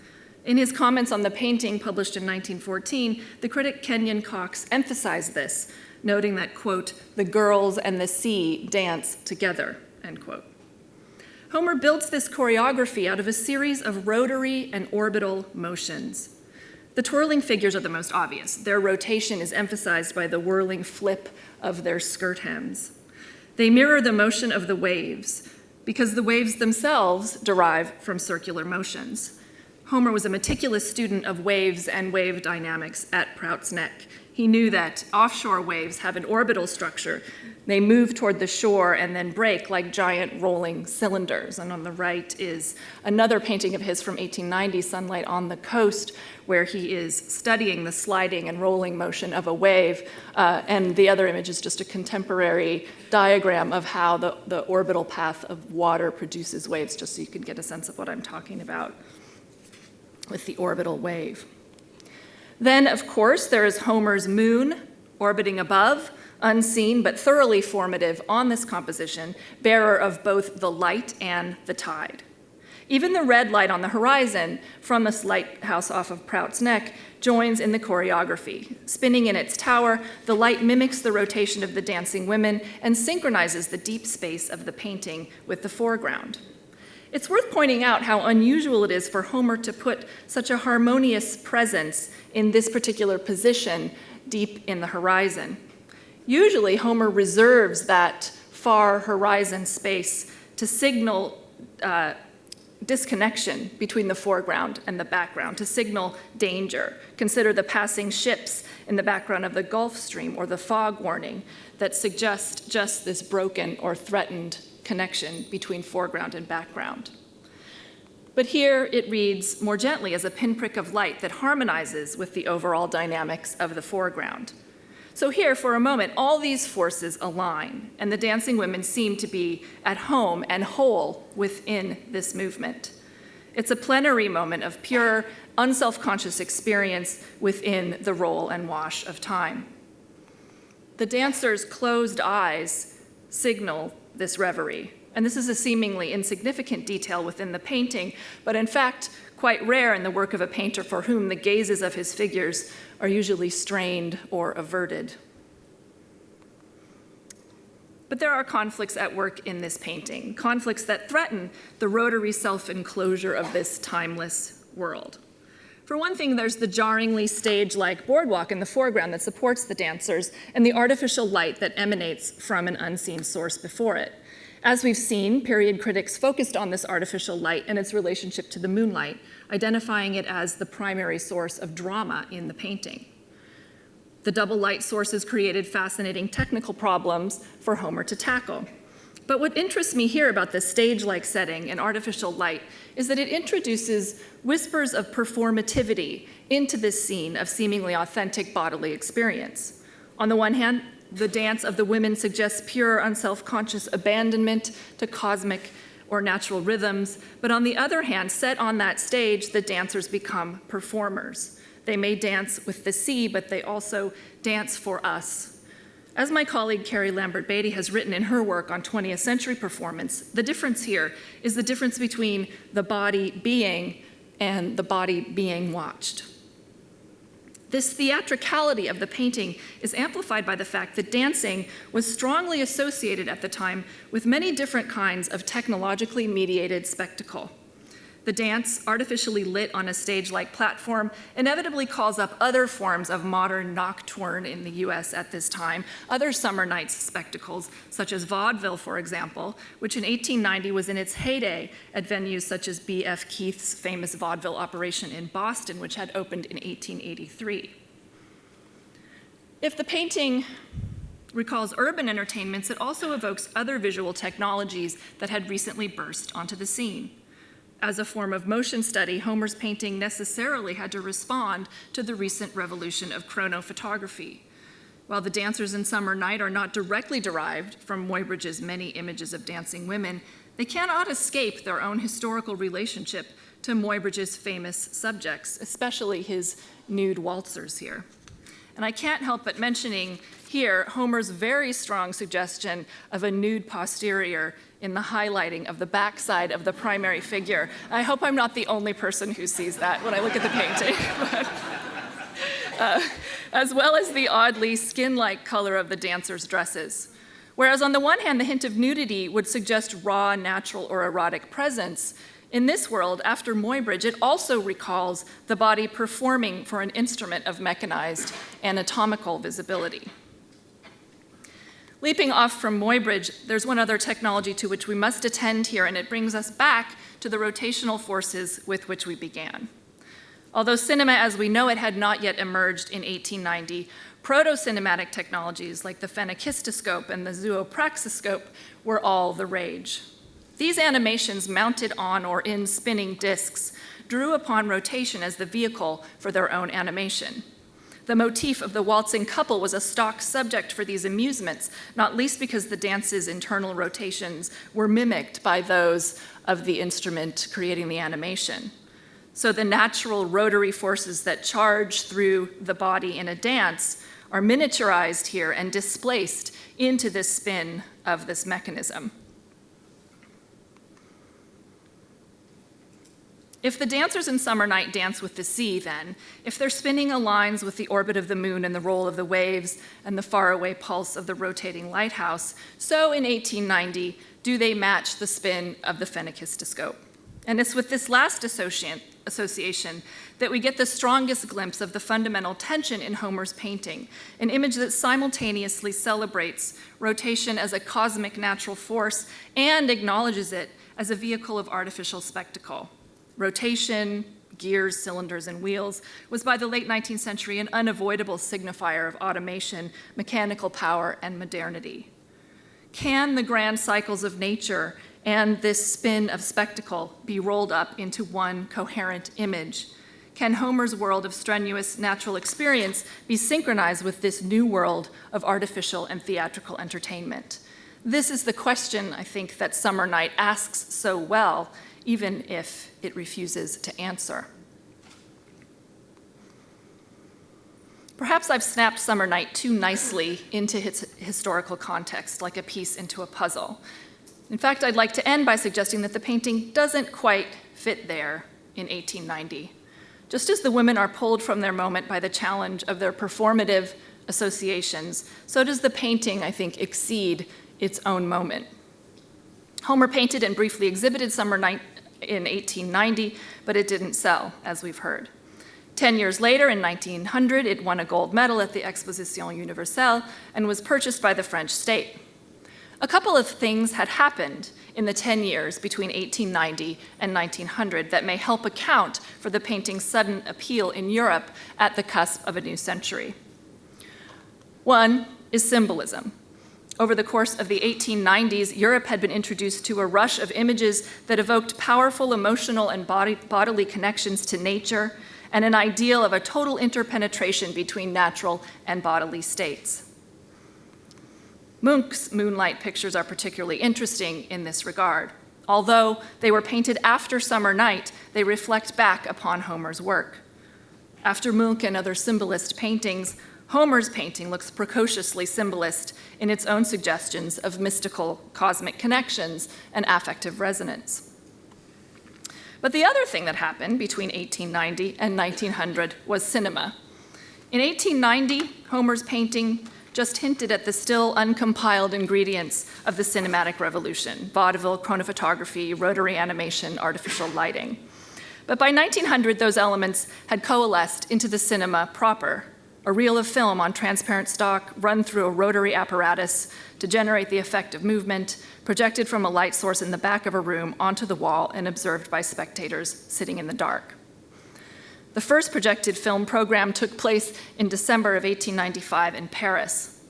In his comments on the painting published in 1914, the critic Kenyon Cox emphasized this, noting that, quote, "the girls and the sea dance together," end quote. Homer builds this choreography out of a series of rotary and orbital motions. The twirling figures are the most obvious. Their rotation is emphasized by the whirling flip of their skirt hems. They mirror the motion of the waves because the waves themselves derive from circular motions. Homer was a meticulous student of waves and wave dynamics at Prout's Neck. He knew that offshore waves have an orbital structure. They move toward the shore and then break like giant rolling cylinders. And on the right is another painting of his from 1890, Sunlight on the Coast, where he is studying the sliding and rolling motion of a wave. And the other image is just a contemporary diagram of how the orbital path of water produces waves, just so you can get a sense of what I'm talking about with the orbital wave. Then, of course, there is Homer's moon orbiting above, unseen but thoroughly formative on this composition, bearer of both the light and the tide. Even the red light on the horizon from this lighthouse off of Prout's Neck joins in the choreography. Spinning in its tower, the light mimics the rotation of the dancing women and synchronizes the deep space of the painting with the foreground. It's worth pointing out how unusual it is for Homer to put such a harmonious presence in this particular position deep in the horizon. Usually, Homer reserves that far horizon space to signal disconnection between the foreground and the background, to signal danger. Consider the passing ships in the background of the Gulf Stream or the fog warning that suggest just this broken or threatened connection between foreground and background. But here it reads more gently as a pinprick of light that harmonizes with the overall dynamics of the foreground. So here, for a moment, all these forces align, and the dancing women seem to be at home and whole within this movement. It's a plenary moment of pure, unself-conscious experience within the roll and wash of time. The dancers' closed eyes signal this reverie, and this is a seemingly insignificant detail within the painting, but in fact, quite rare in the work of a painter for whom the gazes of his figures are usually strained or averted. But there are conflicts at work in this painting, conflicts that threaten the rotary self-enclosure of this timeless world. For one thing, there's the jarringly stage-like boardwalk in the foreground that supports the dancers and the artificial light that emanates from an unseen source before it. As we've seen, period critics focused on this artificial light and its relationship to the moonlight, identifying it as the primary source of drama in the painting. The double light sources created fascinating technical problems for Homer to tackle. But what interests me here about this stage-like setting and artificial light is that it introduces whispers of performativity into this scene of seemingly authentic bodily experience. On the one hand, the dance of the women suggests pure, unself-conscious abandonment to cosmic or natural rhythms, but on the other hand, set on that stage, the dancers become performers. They may dance with the sea, but they also dance for us. As my colleague Carrie Lambert-Beatty has written in her work on 20th century performance, the difference here is the difference between the body being and the body being watched. This theatricality of the painting is amplified by the fact that dancing was strongly associated at the time with many different kinds of technologically mediated spectacle. The dance, artificially lit on a stage-like platform, inevitably calls up other forms of modern nocturne in the US at this time, other summer nights spectacles, such as vaudeville, for example, which in 1890 was in its heyday at venues such as B.F. Keith's famous vaudeville operation in Boston, which had opened in 1883. If the painting recalls urban entertainments, it also evokes other visual technologies that had recently burst onto the scene. As a form of motion study, Homer's painting necessarily had to respond to the recent revolution of chronophotography. While the dancers in Summer Night are not directly derived from Muybridge's many images of dancing women, they cannot escape their own historical relationship to Muybridge's famous subjects, especially his nude waltzers here. And I can't help but mentioning here Homer's very strong suggestion of a nude posterior in the highlighting of the backside of the primary figure. I hope I'm not the only person who sees that when I look at the painting. As well as the oddly skin-like color of the dancers' dresses. Whereas on the one hand, the hint of nudity would suggest raw, natural, or erotic presence, in this world, after Muybridge, it also recalls the body performing for an instrument of mechanized anatomical visibility. Leaping off from Muybridge, there's one other technology to which we must attend here, and it brings us back to the rotational forces with which we began. Although cinema as we know it had not yet emerged in 1890, proto-cinematic technologies like the phenakistoscope and the zoopraxiscope were all the rage. These animations mounted on or in spinning discs drew upon rotation as the vehicle for their own animation. The motif of the waltzing couple was a stock subject for these amusements, not least because the dance's internal rotations were mimicked by those of the instrument creating the animation. So the natural rotary forces that charge through the body in a dance are miniaturized here and displaced into this spin of this mechanism. If the dancers in Summer Night dance with the sea, then, if their spinning aligns with the orbit of the moon and the roll of the waves and the faraway pulse of the rotating lighthouse, so in 1890 do they match the spin of the phenakistoscope. And it's with this last association that we get the strongest glimpse of the fundamental tension in Homer's painting, an image that simultaneously celebrates rotation as a cosmic natural force and acknowledges it as a vehicle of artificial spectacle. Rotation, gears, cylinders, and wheels was by the late 19th century an unavoidable signifier of automation, mechanical power, and modernity. Can the grand cycles of nature and this spin of spectacle be rolled up into one coherent image? Can Homer's world of strenuous natural experience be synchronized with this new world of artificial and theatrical entertainment? This is the question, I think, that Summer Night asks so well, even if it refuses to answer. Perhaps I've snapped Summer Night too nicely into its historical context, like a piece into a puzzle. In fact, I'd like to end by suggesting that the painting doesn't quite fit there in 1890. Just as the women are pulled from their moment by the challenge of their performative associations, so does the painting, I think, exceed its own moment. Homer painted and briefly exhibited Summer Night in 1890, but it didn't sell, as we've heard. 10 years later, in 1900, it won a gold medal at the Exposition Universelle and was purchased by the French state. A couple of things had happened in the 10 years between 1890 and 1900 that may help account for the painting's sudden appeal in Europe at the cusp of a new century. One is symbolism. Over the course of the 1890s, Europe had been introduced to a rush of images that evoked powerful emotional and bodily connections to nature and an ideal of a total interpenetration between natural and bodily states. Munch's moonlight pictures are particularly interesting in this regard. Although they were painted after Summer Night, they reflect back upon Homer's work. After Munch and other symbolist paintings, Homer's painting looks precociously symbolist in its own suggestions of mystical cosmic connections and affective resonance. But the other thing that happened between 1890 and 1900 was cinema. In 1890, Homer's painting just hinted at the still uncompiled ingredients of the cinematic revolution: vaudeville, chronophotography, rotary animation, artificial lighting. But by 1900, those elements had coalesced into the cinema proper, a reel of film on transparent stock run through a rotary apparatus to generate the effect of movement, projected from a light source in the back of a room onto the wall and observed by spectators sitting in the dark. The first projected film program took place in December of 1895 in Paris.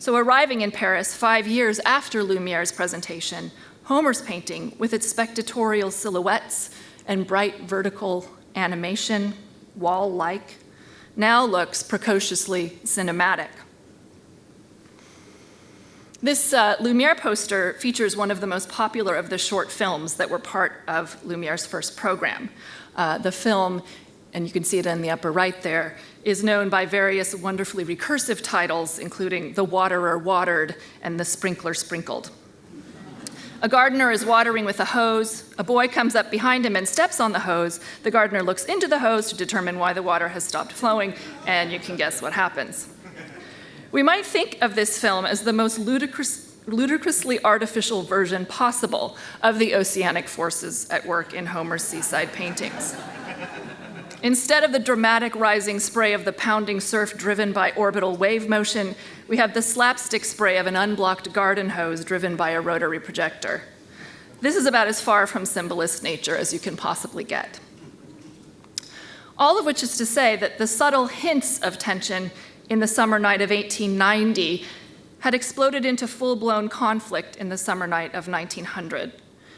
So arriving in Paris 5 years after Lumiere's presentation, Homer's painting, with its spectatorial silhouettes and bright vertical animation, wall-like, now looks precociously cinematic. This Lumiere poster features one of the most popular of the short films that were part of Lumiere's first program. The film, and you can see it in the upper right there, is known by various wonderfully recursive titles, including The Waterer Watered and The Sprinkler Sprinkled. A gardener is watering with a hose. A boy comes up behind him and steps on the hose. The gardener looks into the hose to determine why the water has stopped flowing, and you can guess what happens. We might think of this film as the most ludicrously artificial version possible of the oceanic forces at work in Homer's seaside paintings. Instead of the dramatic rising spray of the pounding surf driven by orbital wave motion, we have the slapstick spray of an unblocked garden hose driven by a rotary projector. This is about as far from symbolist nature as you can possibly get. All of which is to say that the subtle hints of tension in the summer night of 1890 had exploded into full-blown conflict in the summer night of 1900.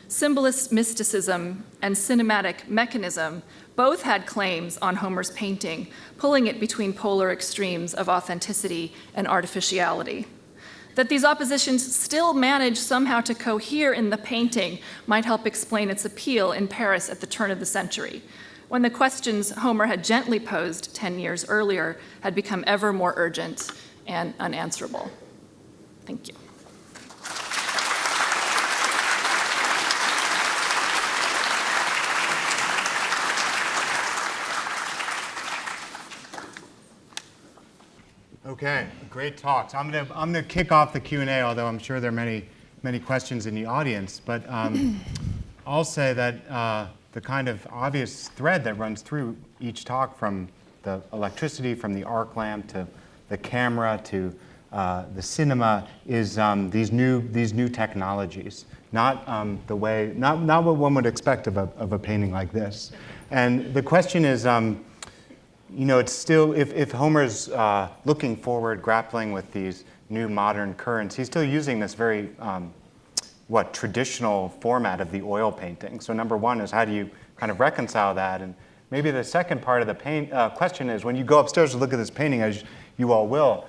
Symbolist mysticism and cinematic mechanism both had claims on Homer's painting, pulling it between polar extremes of authenticity and artificiality. That these oppositions still managed somehow to cohere in the painting might help explain its appeal in Paris at the turn of the century, when the questions Homer had gently posed 10 years earlier had become ever more urgent and unanswerable. Thank you. Okay, great talks. I'm gonna kick off the Q&A, although I'm sure there are many questions in the audience. But I'll say that the kind of obvious thread that runs through each talk, from the electricity, from the arc lamp to the camera to the cinema, is these new technologies. Not not what one would expect of a painting like this. And the question is, it's still, if Homer's looking forward, grappling with these new modern currents, he's still using this very traditional format of the oil painting. So number one is, how do you kind of reconcile that? And maybe the second part of the question is, when you go upstairs to look at this painting, as you all will,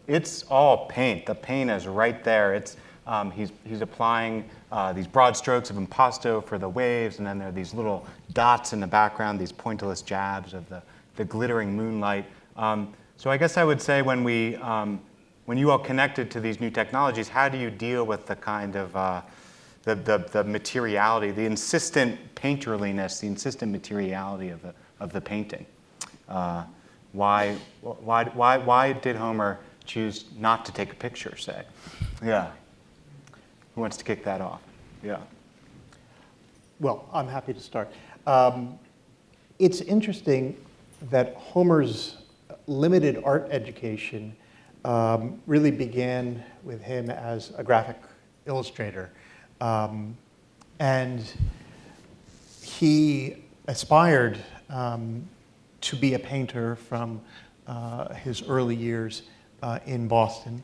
it's all paint. The paint is right there. It's he's applying these broad strokes of impasto for the waves, and then there are these little dots in the background, these pointillist jabs of the glittering moonlight. So I guess I would say, when you all connected to these new technologies, how do you deal with the kind of the materiality, the insistent painterliness, the insistent materiality of the painting? Why did Homer choose not to take a picture, say? Yeah. Who wants to kick that off? Yeah. Well, I'm happy to start. It's interesting that Homer's limited art education really began with him as a graphic illustrator. And he aspired to be a painter from his early years in Boston.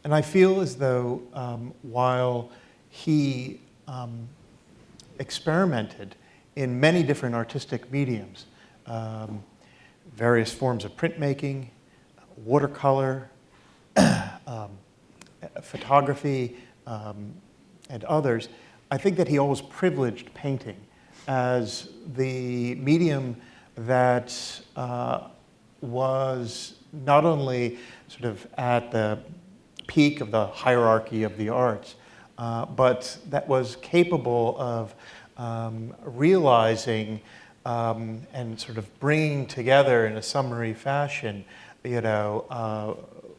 And I feel as though while he experimented in many different artistic mediums, various forms of printmaking, watercolor, photography, and others, I think that he always privileged painting as the medium that was not only sort of at the peak of the hierarchy of the arts, but that was capable of realizing and sort of bringing together in a summary fashion,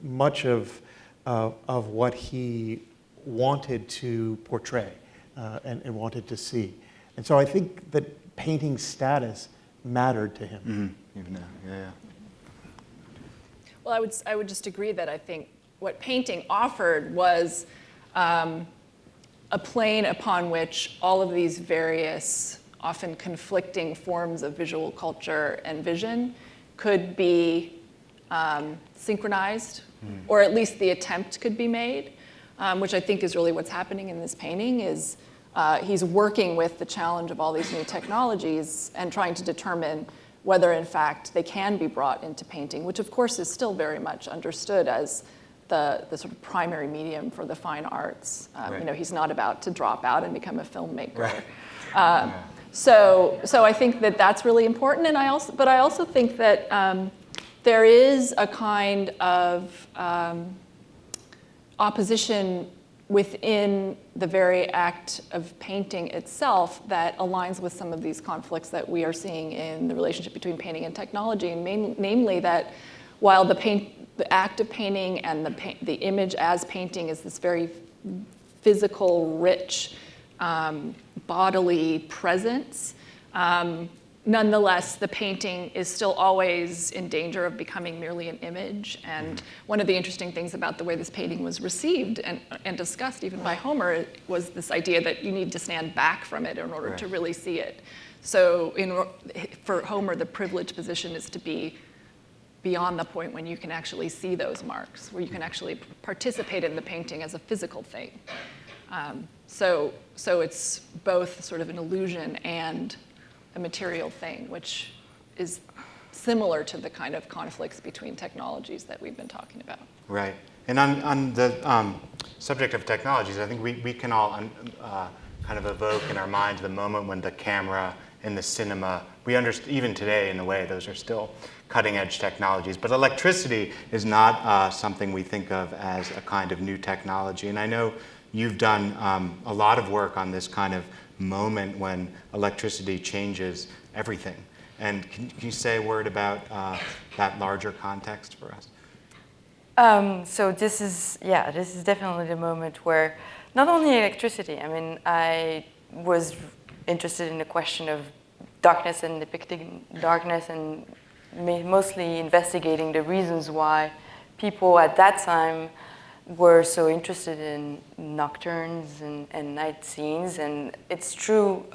much of what he wanted to portray and wanted to see. And so I think that painting status mattered to him. Mm-hmm. Yeah. Well, I would just agree that I think what painting offered was a plane upon which all of these various, often conflicting forms of visual culture and vision could be synchronized, or at least the attempt could be made, which I think is really what's happening in this painting. Is he's working with the challenge of all these new technologies and trying to determine whether, in fact, they can be brought into painting, which, of course, is still very much understood as the sort of primary medium for the fine arts. Right. He's not about to drop out and become a filmmaker. Right. So I think that that's really important, and I also think that there is a kind of opposition within the very act of painting itself that aligns with some of these conflicts that we are seeing in the relationship between painting and technology, and namely that while the act of painting and the image as painting is this very physical, rich, bodily presence, nonetheless, the painting is still always in danger of becoming merely an image. And one of the interesting things about the way this painting was received and discussed even by Homer was this idea that you need to stand back from it in order to really see it. So for Homer, the privileged position is to be beyond the point when you can actually see those marks, where you can actually participate in the painting as a physical thing. So it's both sort of an illusion and a material thing, which is similar to the kind of conflicts between technologies that we've been talking about. Right. And on the subject of technologies, I think we can all kind of evoke in our minds the moment when the camera and the cinema, even today in a way, those are still cutting edge technologies. But electricity is not something we think of as a kind of new technology. And I know you've done a lot of work on this kind of moment when electricity changes everything. And can you say a word about that larger context for us? So this is definitely the moment where not only electricity, I was interested in the question of darkness and depicting darkness and mostly investigating the reasons why people at that time were so interested in nocturnes and night scenes. And it's true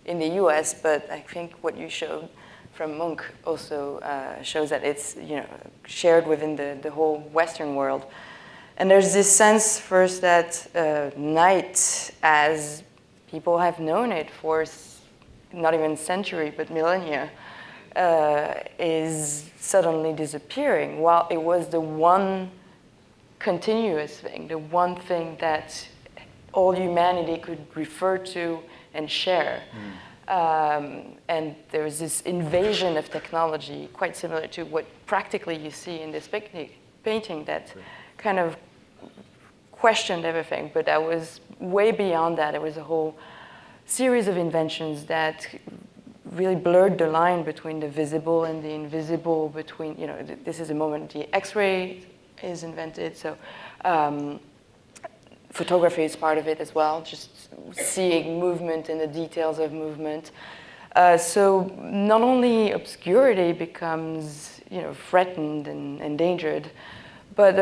in the US, but I think what you showed from Munch also shows that it's shared within the whole Western world. And there's this sense first that night, as people have known it for not even century, but millennia, is suddenly disappearing, while it was the one continuous thing, the one thing that all humanity could refer to and share. And there was this invasion of technology, quite similar to what practically you see in this painting that kind of questioned everything, but that was way beyond that. There was a whole series of inventions that really blurred the line between the visible and the invisible, between, this is a moment the X-ray is invented, so photography is part of it as well, just seeing movement and the details of movement. So not only obscurity becomes, threatened and endangered, but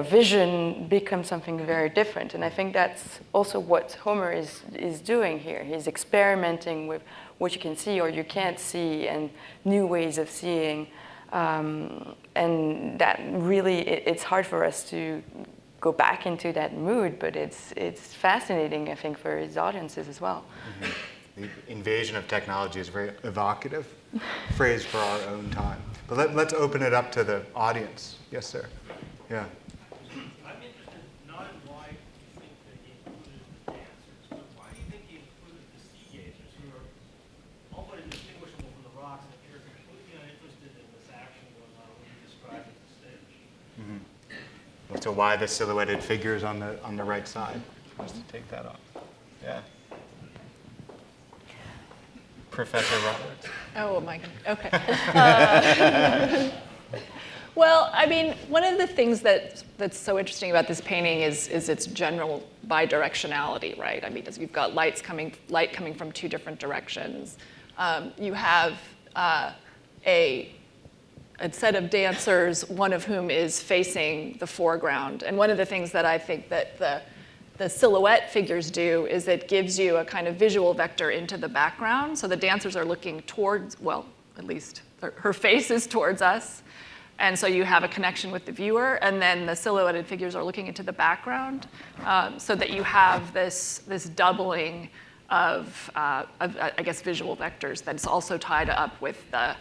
vision becomes something very different. And I think that's also what Homer is doing here. He's experimenting with what you can see or you can't see and new ways of seeing. And that really, it's hard for us to go back into that mood, but it's fascinating, I think, for his audiences as well. Mm-hmm. The invasion of technology is a very evocative phrase for our own time. But let's open it up to the audience. Yes, sir. Yeah. I'm interested not in why you think that he included the dancers, but why do you think he included the sea gazers, who are all but indistinguishable from the rocks and appear completely uninterested in this action going on when you describe it the stage? Mm-hmm. So why the silhouetted figures on the right side? Just to take that off. Yeah. Professor Roberts. Oh my God. Okay. Well, I mean, one of the things that's so interesting about this painting is its general bidirectionality, right? I mean, as you've got light coming from two different directions. You have a set of dancers, one of whom is facing the foreground. And one of the things that I think that the silhouette figures do is it gives you a kind of visual vector into the background. So the dancers are looking towards, well, at least her face is towards us. And so you have a connection with the viewer, and then the silhouetted figures are looking into the background, so that you have this doubling of I guess, visual vectors that's also tied up with the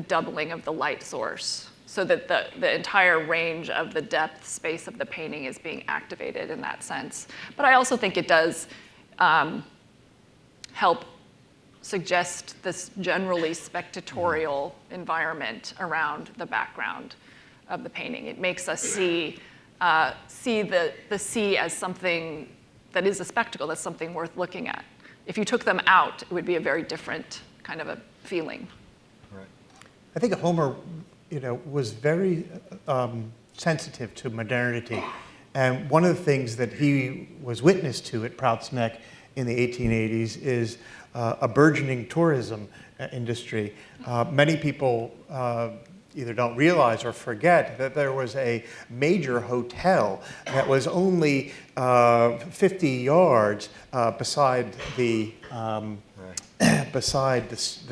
doubling of the light source, so that the entire range of the depth space of the painting is being activated in that sense. But I also think it does help suggest this generally spectatorial environment around the background of the painting. It makes us see the sea as something that is a spectacle, that's something worth looking at. If you took them out, it would be a very different kind of a feeling. Right. I think Homer, was very sensitive to modernity. And one of the things that he was witness to at Prout's Neck in the 1880s is a burgeoning tourism industry. Many people either don't realize or forget that there was a major hotel that was only 50 yards beside the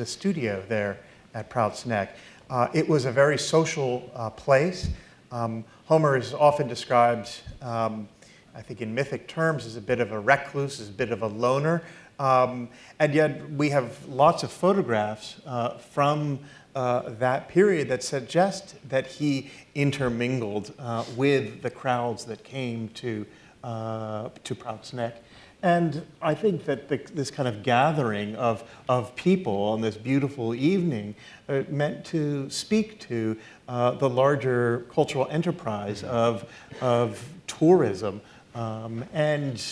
studio there at Prout's Neck. It was a very social place. Homer is often described, I think in mythic terms, as a bit of a recluse, as a bit of a loner. And yet we have lots of photographs from that period that suggest that he intermingled with the crowds that came to Prout's Neck. And I think that this kind of gathering of people on this beautiful evening meant to speak to the larger cultural enterprise of tourism and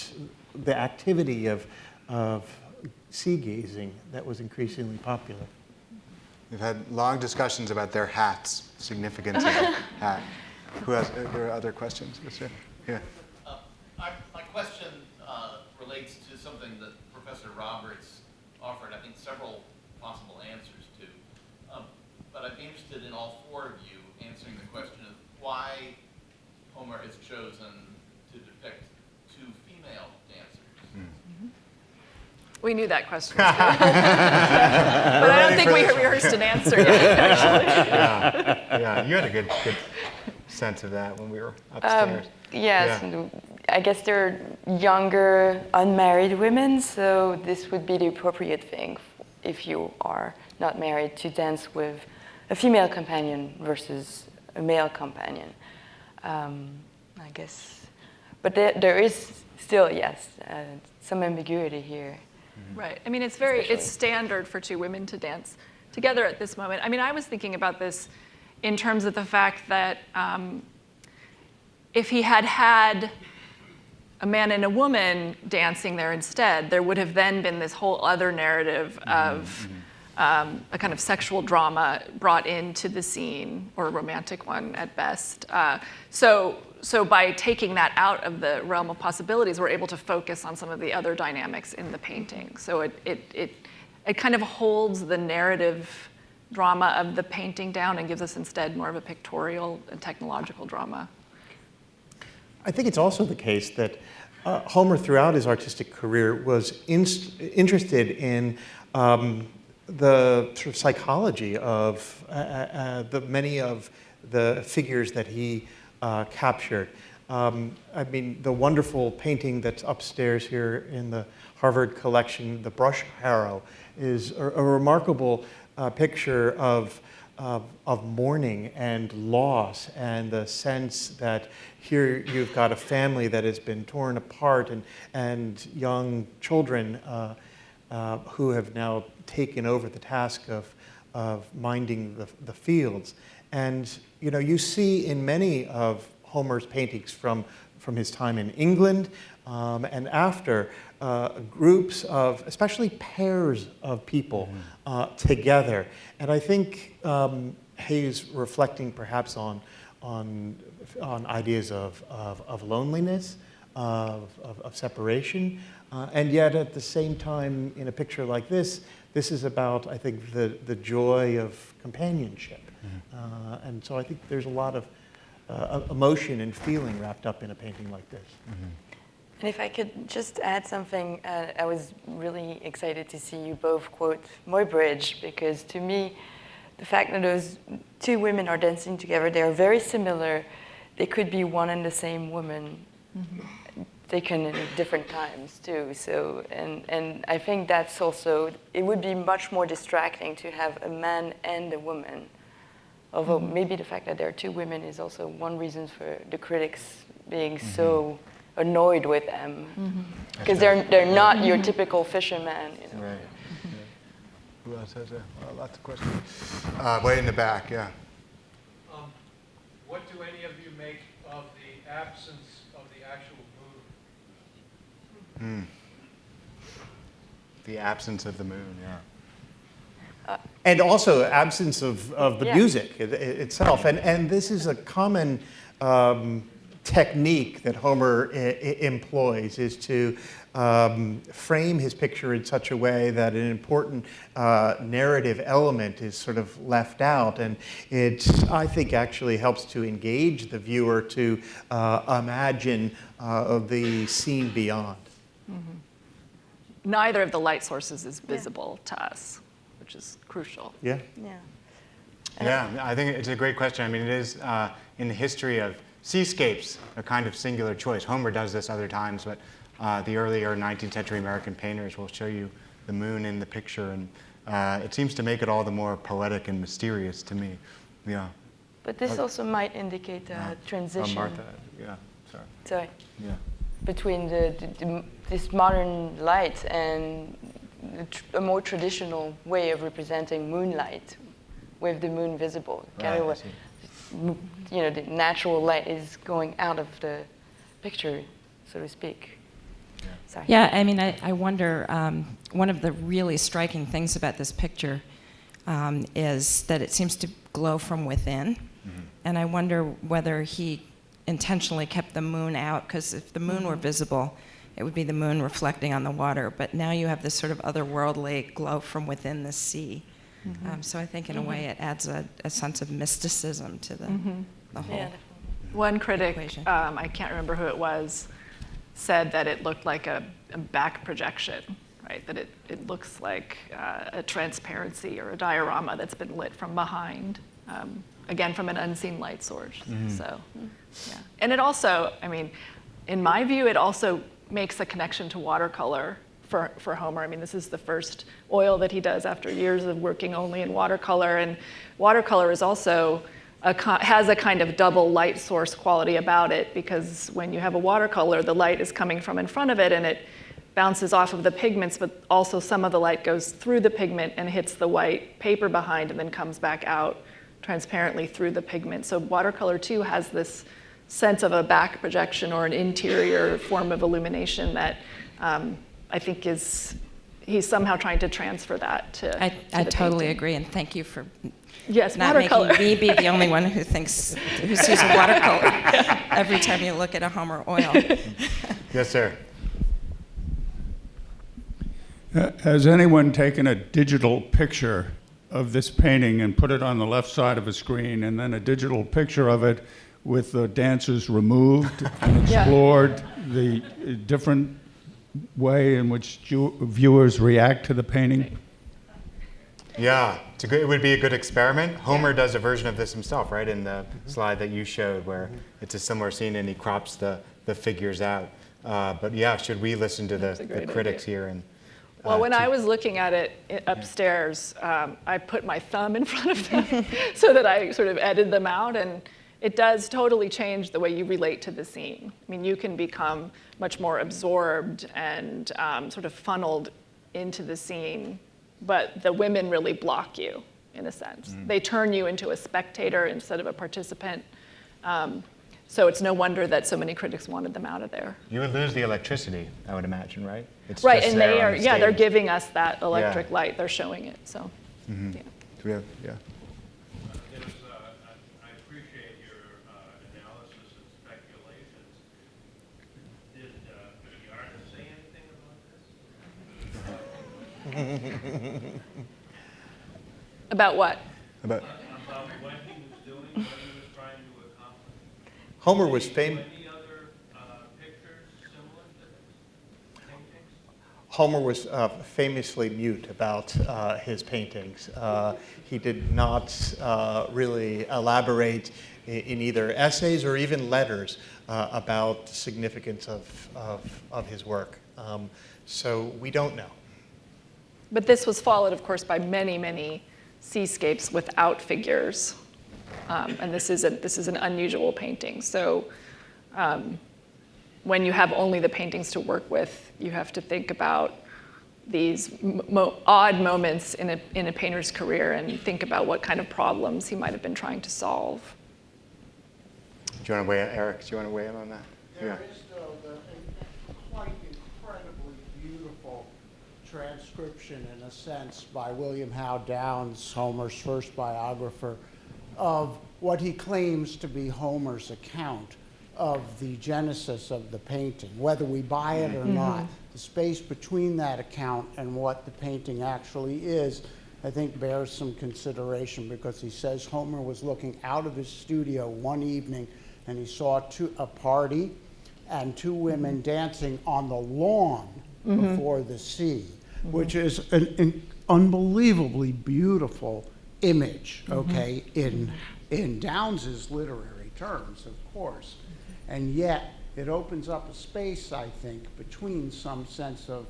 the activity of sea gazing that was increasingly popular. We've had long discussions about their hats, significance of the hat. Are there other questions? Yeah. My question relates to something that Professor Roberts offered, I think, several possible answers to. But I'd be interested in all four of you answering the question of why Homer has chosen to depict two female dancers. We knew that question. But I don't think we rehearsed an answer yet, actually. Yeah, you had a good sense of that when we were upstairs. Yes, Yeah. I guess they're younger, unmarried women, so this would be the appropriate thing if you are not married to dance with a female companion versus a male companion. I guess, but there is still, yes, some ambiguity here. Right. I mean, it's standard for two women to dance together at this moment. I mean, I was thinking about this in terms of the fact that if he had had a man and a woman dancing there instead, there would have then been this whole other narrative of a kind of sexual drama brought into the scene, or a romantic one at best. So by taking that out of the realm of possibilities, we're able to focus on some of the other dynamics in the painting. So it kind of holds the narrative drama of the painting down and gives us instead more of a pictorial and technological drama. I think it's also the case that Homer, throughout his artistic career, was interested in the sort of psychology of the many of the figures that he captured. I mean, the wonderful painting that's upstairs here in the Harvard collection, The Brush Harrow, is a remarkable picture of mourning and loss, and the sense that here you've got a family that has been torn apart, and young children who have now taken over the task of minding the fields. And you see in many of Homer's paintings from his time in England and after, groups of, especially pairs of people together. And I think he's reflecting perhaps on ideas of loneliness, of separation, and yet at the same time, in a picture like this is about, I think, the joy of companionship. And so I think there's a lot of emotion and feeling wrapped up in a painting like this. And if I could just add something, I was really excited to see you both quote Muybridge, because to me, the fact that those two women are dancing together, they are very similar. They could be one and the same woman. Taken at different times too. So, and I think that's also, it would be much more distracting to have a man and a woman. Although maybe the fact that there are two women is also one reason for the critics being so annoyed with them. Because they're not your typical fisherman. You know? Right. Who else has lots of questions? Way in the back, yeah. What do any of you make of the absence of the actual moon? The absence of the moon, yeah. And also absence of the music itself. And this is a common technique that Homer employs, is to frame his picture in such a way that an important narrative element is sort of left out. And it, I think, actually helps to engage the viewer to imagine the scene beyond. Neither of the light sources is visible to us, which is crucial. Yeah. Yeah, I think it's a great question. I mean, it is in the history of seascapes a kind of singular choice. Homer does this other times, but the earlier 19th century American painters will show you the moon in the picture, and it seems to make it all the more poetic and mysterious to me. Yeah. But this also might indicate a transition. Martha, yeah, Sorry. Yeah. Between this modern light and a more traditional way of representing moonlight, with the moon visible. Right, You know, the natural light is going out of the picture, so to speak. Sorry. Yeah, I mean, I wonder, one of the really striking things about this picture is that it seems to glow from within. And I wonder whether he intentionally kept the moon out, because if the moon were visible, it would be the moon reflecting on the water. But now you have this sort of otherworldly glow from within the sea. So I think in a way it adds a sense of mysticism to the whole. Yeah. One critic, equation. I can't remember who it was, said that it looked like a back projection, right? That it looks like a transparency or a diorama that's been lit from behind, again, from an unseen light source. So, yeah. And it also, I mean, in my view, it also makes a connection to watercolor for Homer. I mean, this is the first oil that he does after years of working only in watercolor, and watercolor is also has a kind of double light source quality about it, because when you have a watercolor, the light is coming from in front of it and it bounces off of the pigments, but also some of the light goes through the pigment and hits the white paper behind and then comes back out transparently through the pigment. So watercolor too has this sense of a back projection or an interior form of illumination that I think he's somehow trying to transfer that to I the totally painting. agree, and thank you for Yes, not watercolor. making me be the only one who sees a watercolor every time you look at a Homer oil. Yes, sir. Has anyone taken a digital picture of this painting and put it on the left side of a screen, and then a digital picture of it with the dancers removed and explored the different way in which viewers react to the painting? Yeah, it would be a good experiment. Homer does a version of this himself, right, in the slide that you showed, where it's a similar scene and he crops the figures out. But yeah, should we listen to the critics here? And Well, when I was looking at it upstairs, I put my thumb in front of them so that I sort of edited them out, and it does totally change the way you relate to the scene. I mean, you can become much more absorbed and sort of funneled into the scene, but the women really block you, in a sense. They turn you into a spectator instead of a participant. So it's no wonder that so many critics wanted them out of there. you would lose the electricity, I would imagine, right? It's Right, just and there they on are, the yeah, they're stage. giving us that electric light. They're showing it, so. Yeah. Yeah. I appreciate your analysis and speculations. Did the artist say anything about this? About what? About About what he was doing, what he was trying to accomplish? Homer was famous. Any other pictures similar to this? Paintings? Homer was famously mute about his paintings. He did not really elaborate in either essays or even letters about the significance of his work. So we don't know. But this was followed, of course, by many, many seascapes without figures. And this is an unusual painting. So when you have only the paintings to work with, you have to think about these odd moments in a painter's career and think about what kind of problems he might have been trying to solve. Do you want to weigh in, Eric? Do you want to weigh in on that? There is, though, a quite incredibly beautiful transcription, in a sense, by William Howe Downes, Homer's first biographer, of what he claims to be Homer's account of the genesis of the painting. Whether we buy it or not, the space between that account and what the painting actually is, I think bears some consideration, because he says Homer was looking out of his studio one evening and he saw a party and two women dancing on the lawn before the sea, which is an unbelievably beautiful image, okay, in Downes's literary terms, of course. And yet, it opens up a space, I think, between some sense of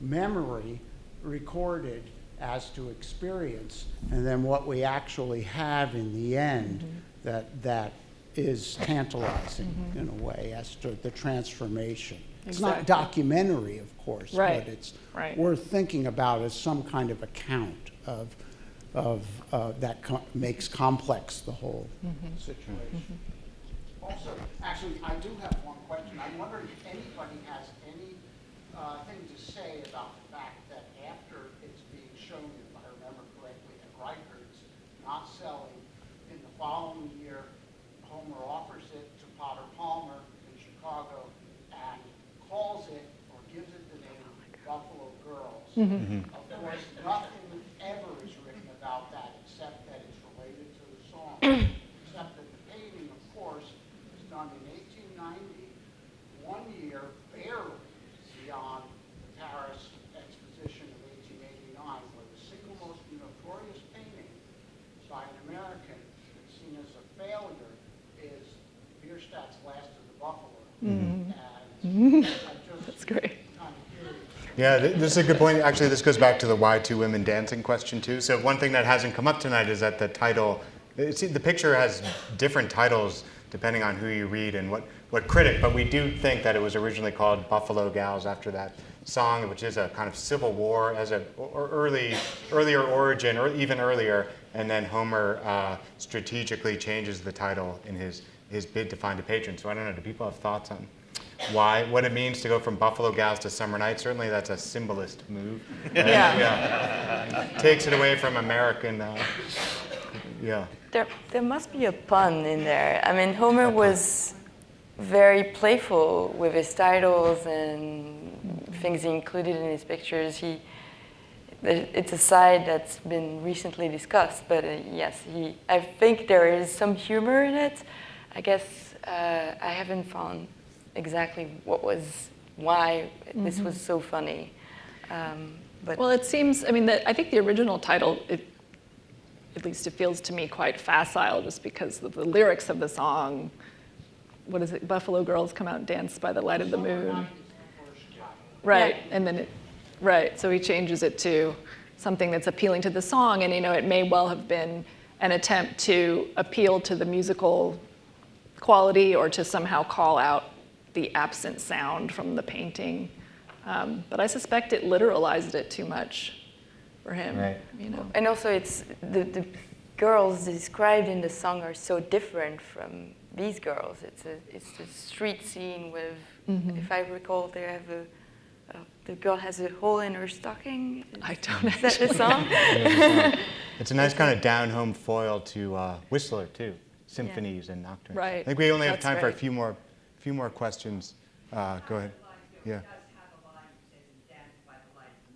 memory recorded as to experience and then what we actually have in the end that is tantalizing in a way as to the transformation. It's not documentary, of course, but it's worth thinking about as some kind of account of that makes complex the whole situation. Also, actually, I do have one question. I'm wondering if anybody has any thing to say about the fact that after it's being shown, if I remember correctly, at Rikers, not selling, in the following year, Homer offers it to Potter Palmer in Chicago and calls it, or gives it the name Buffalo Girls. Of course, nothing ever is written about that except that it's related to the song, except that the painting, of course, was done in 1890, 1 year barely beyond the Paris Exposition of 1889, where the single most notorious painting by an American that's seen as a failure is Bierstadt's Last of the Buffalo. And That's great. Yeah, this is a good point. Actually, this goes back to the why two women dancing question, too. So one thing that hasn't come up tonight is that the title, the picture has different titles depending on who you read and what critic, but we do think that it was originally called Buffalo Gals after that song, which is a kind of Civil War as an earlier origin, or even earlier, and then Homer strategically changes the title in his bid to find a patron. So I don't know, do people have thoughts on what it means to go from Buffalo Gals to Summer Night? Certainly that's a symbolist move. Takes it away from American, There must be a pun in there. I mean, Homer was very playful with his titles and things he included in his pictures. It's a side that's been recently discussed, but yes, I think there is some humor in it. I guess I haven't found exactly why this was so funny. But well, it seems, I mean, I think the original title, at least it feels to me quite facile, just because of the lyrics of the song. What is it? Buffalo girls come out and dance by the light of the moon. Right, and then so he changes it to something that's appealing to the song, and it may well have been an attempt to appeal to the musical quality or to somehow call out the absent sound from the painting. But I suspect it literalized it too much for him. Right. And also, it's the girls described in the song are so different from these girls. It's a street scene with, if I recall, they have the girl has a hole in her stocking. I don't Is that the song? It's a nice kind of down-home foil to Whistler, too. Symphonies and nocturnes. Right. I think we only have That's time for a right. few more questions. Go ahead. Yeah.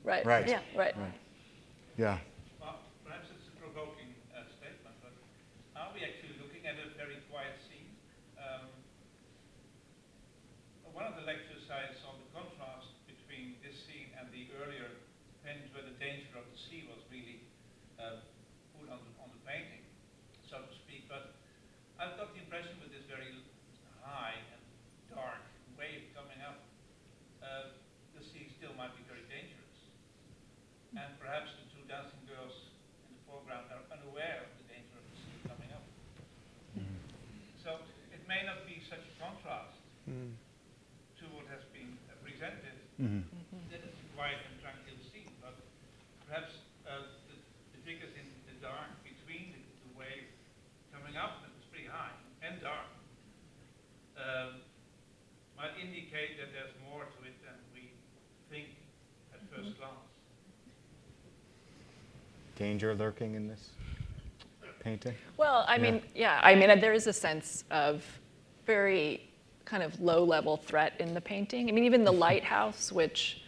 Right. Right. Yeah. Right. Yeah. Well, perhaps it's a provoking statement, but are we actually looking at a very quiet scene? One of the lectures I saw the contrast between this scene and the earlier foreground are unaware of the danger of the sea coming up. So it may not be such a contrast to what has been presented that it's a quiet and tranquil scene, but perhaps the figures in the dark between the wave coming up, and it's pretty high, and dark, might indicate that there's more to it than we think at first glance. Danger lurking in this painting? Well, I mean, there is a sense of very kind of low-level threat in the painting. I mean, even the lighthouse, which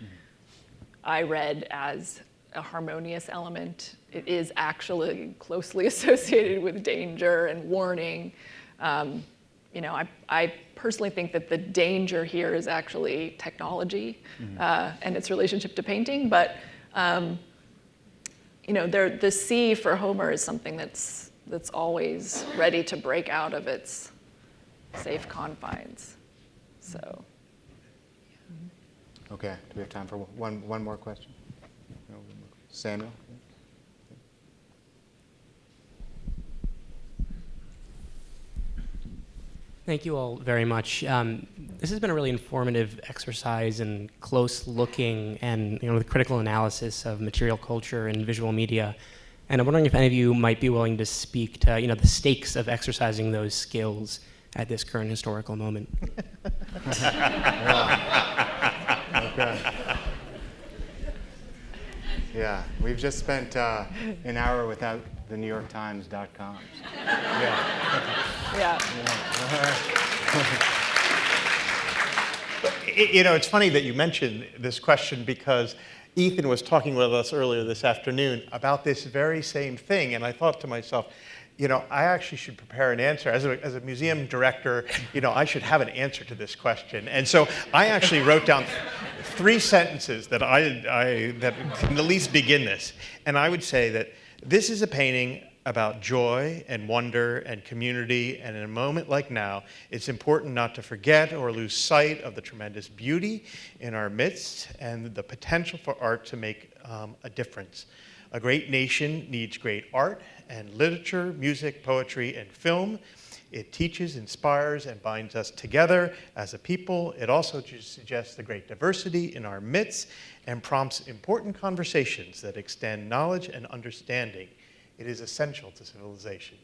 I read as a harmonious element, it is actually closely associated with danger and warning. I personally think that the danger here is actually technology and its relationship to painting, but the sea for Homer is something that's always ready to break out of its safe confines. So. Okay, do we have time for one more question? No, Samuel? Thank you all very much. This has been a really informative exercise in close looking and the critical analysis of material culture and visual media. And I'm wondering if any of you might be willing to speak to the stakes of exercising those skills at this current historical moment. Okay. Yeah, we've just spent an hour without the NewYorkTimes.com. Yeah. It's funny that you mentioned this question because Ethan was talking with us earlier this afternoon about this very same thing, and I thought to myself, I actually should prepare an answer. As a museum director, I should have an answer to this question. And so I actually wrote down 3 sentences that that can at least begin this. And I would say that this is a painting about joy and wonder and community, and in a moment like now, it's important not to forget or lose sight of the tremendous beauty in our midst and the potential for art to make a difference. A great nation needs great art and literature, music, poetry, and film. It teaches, inspires, and binds us together as a people. It also suggests the great diversity in our midst and prompts important conversations that extend knowledge and understanding. It is essential to civilization.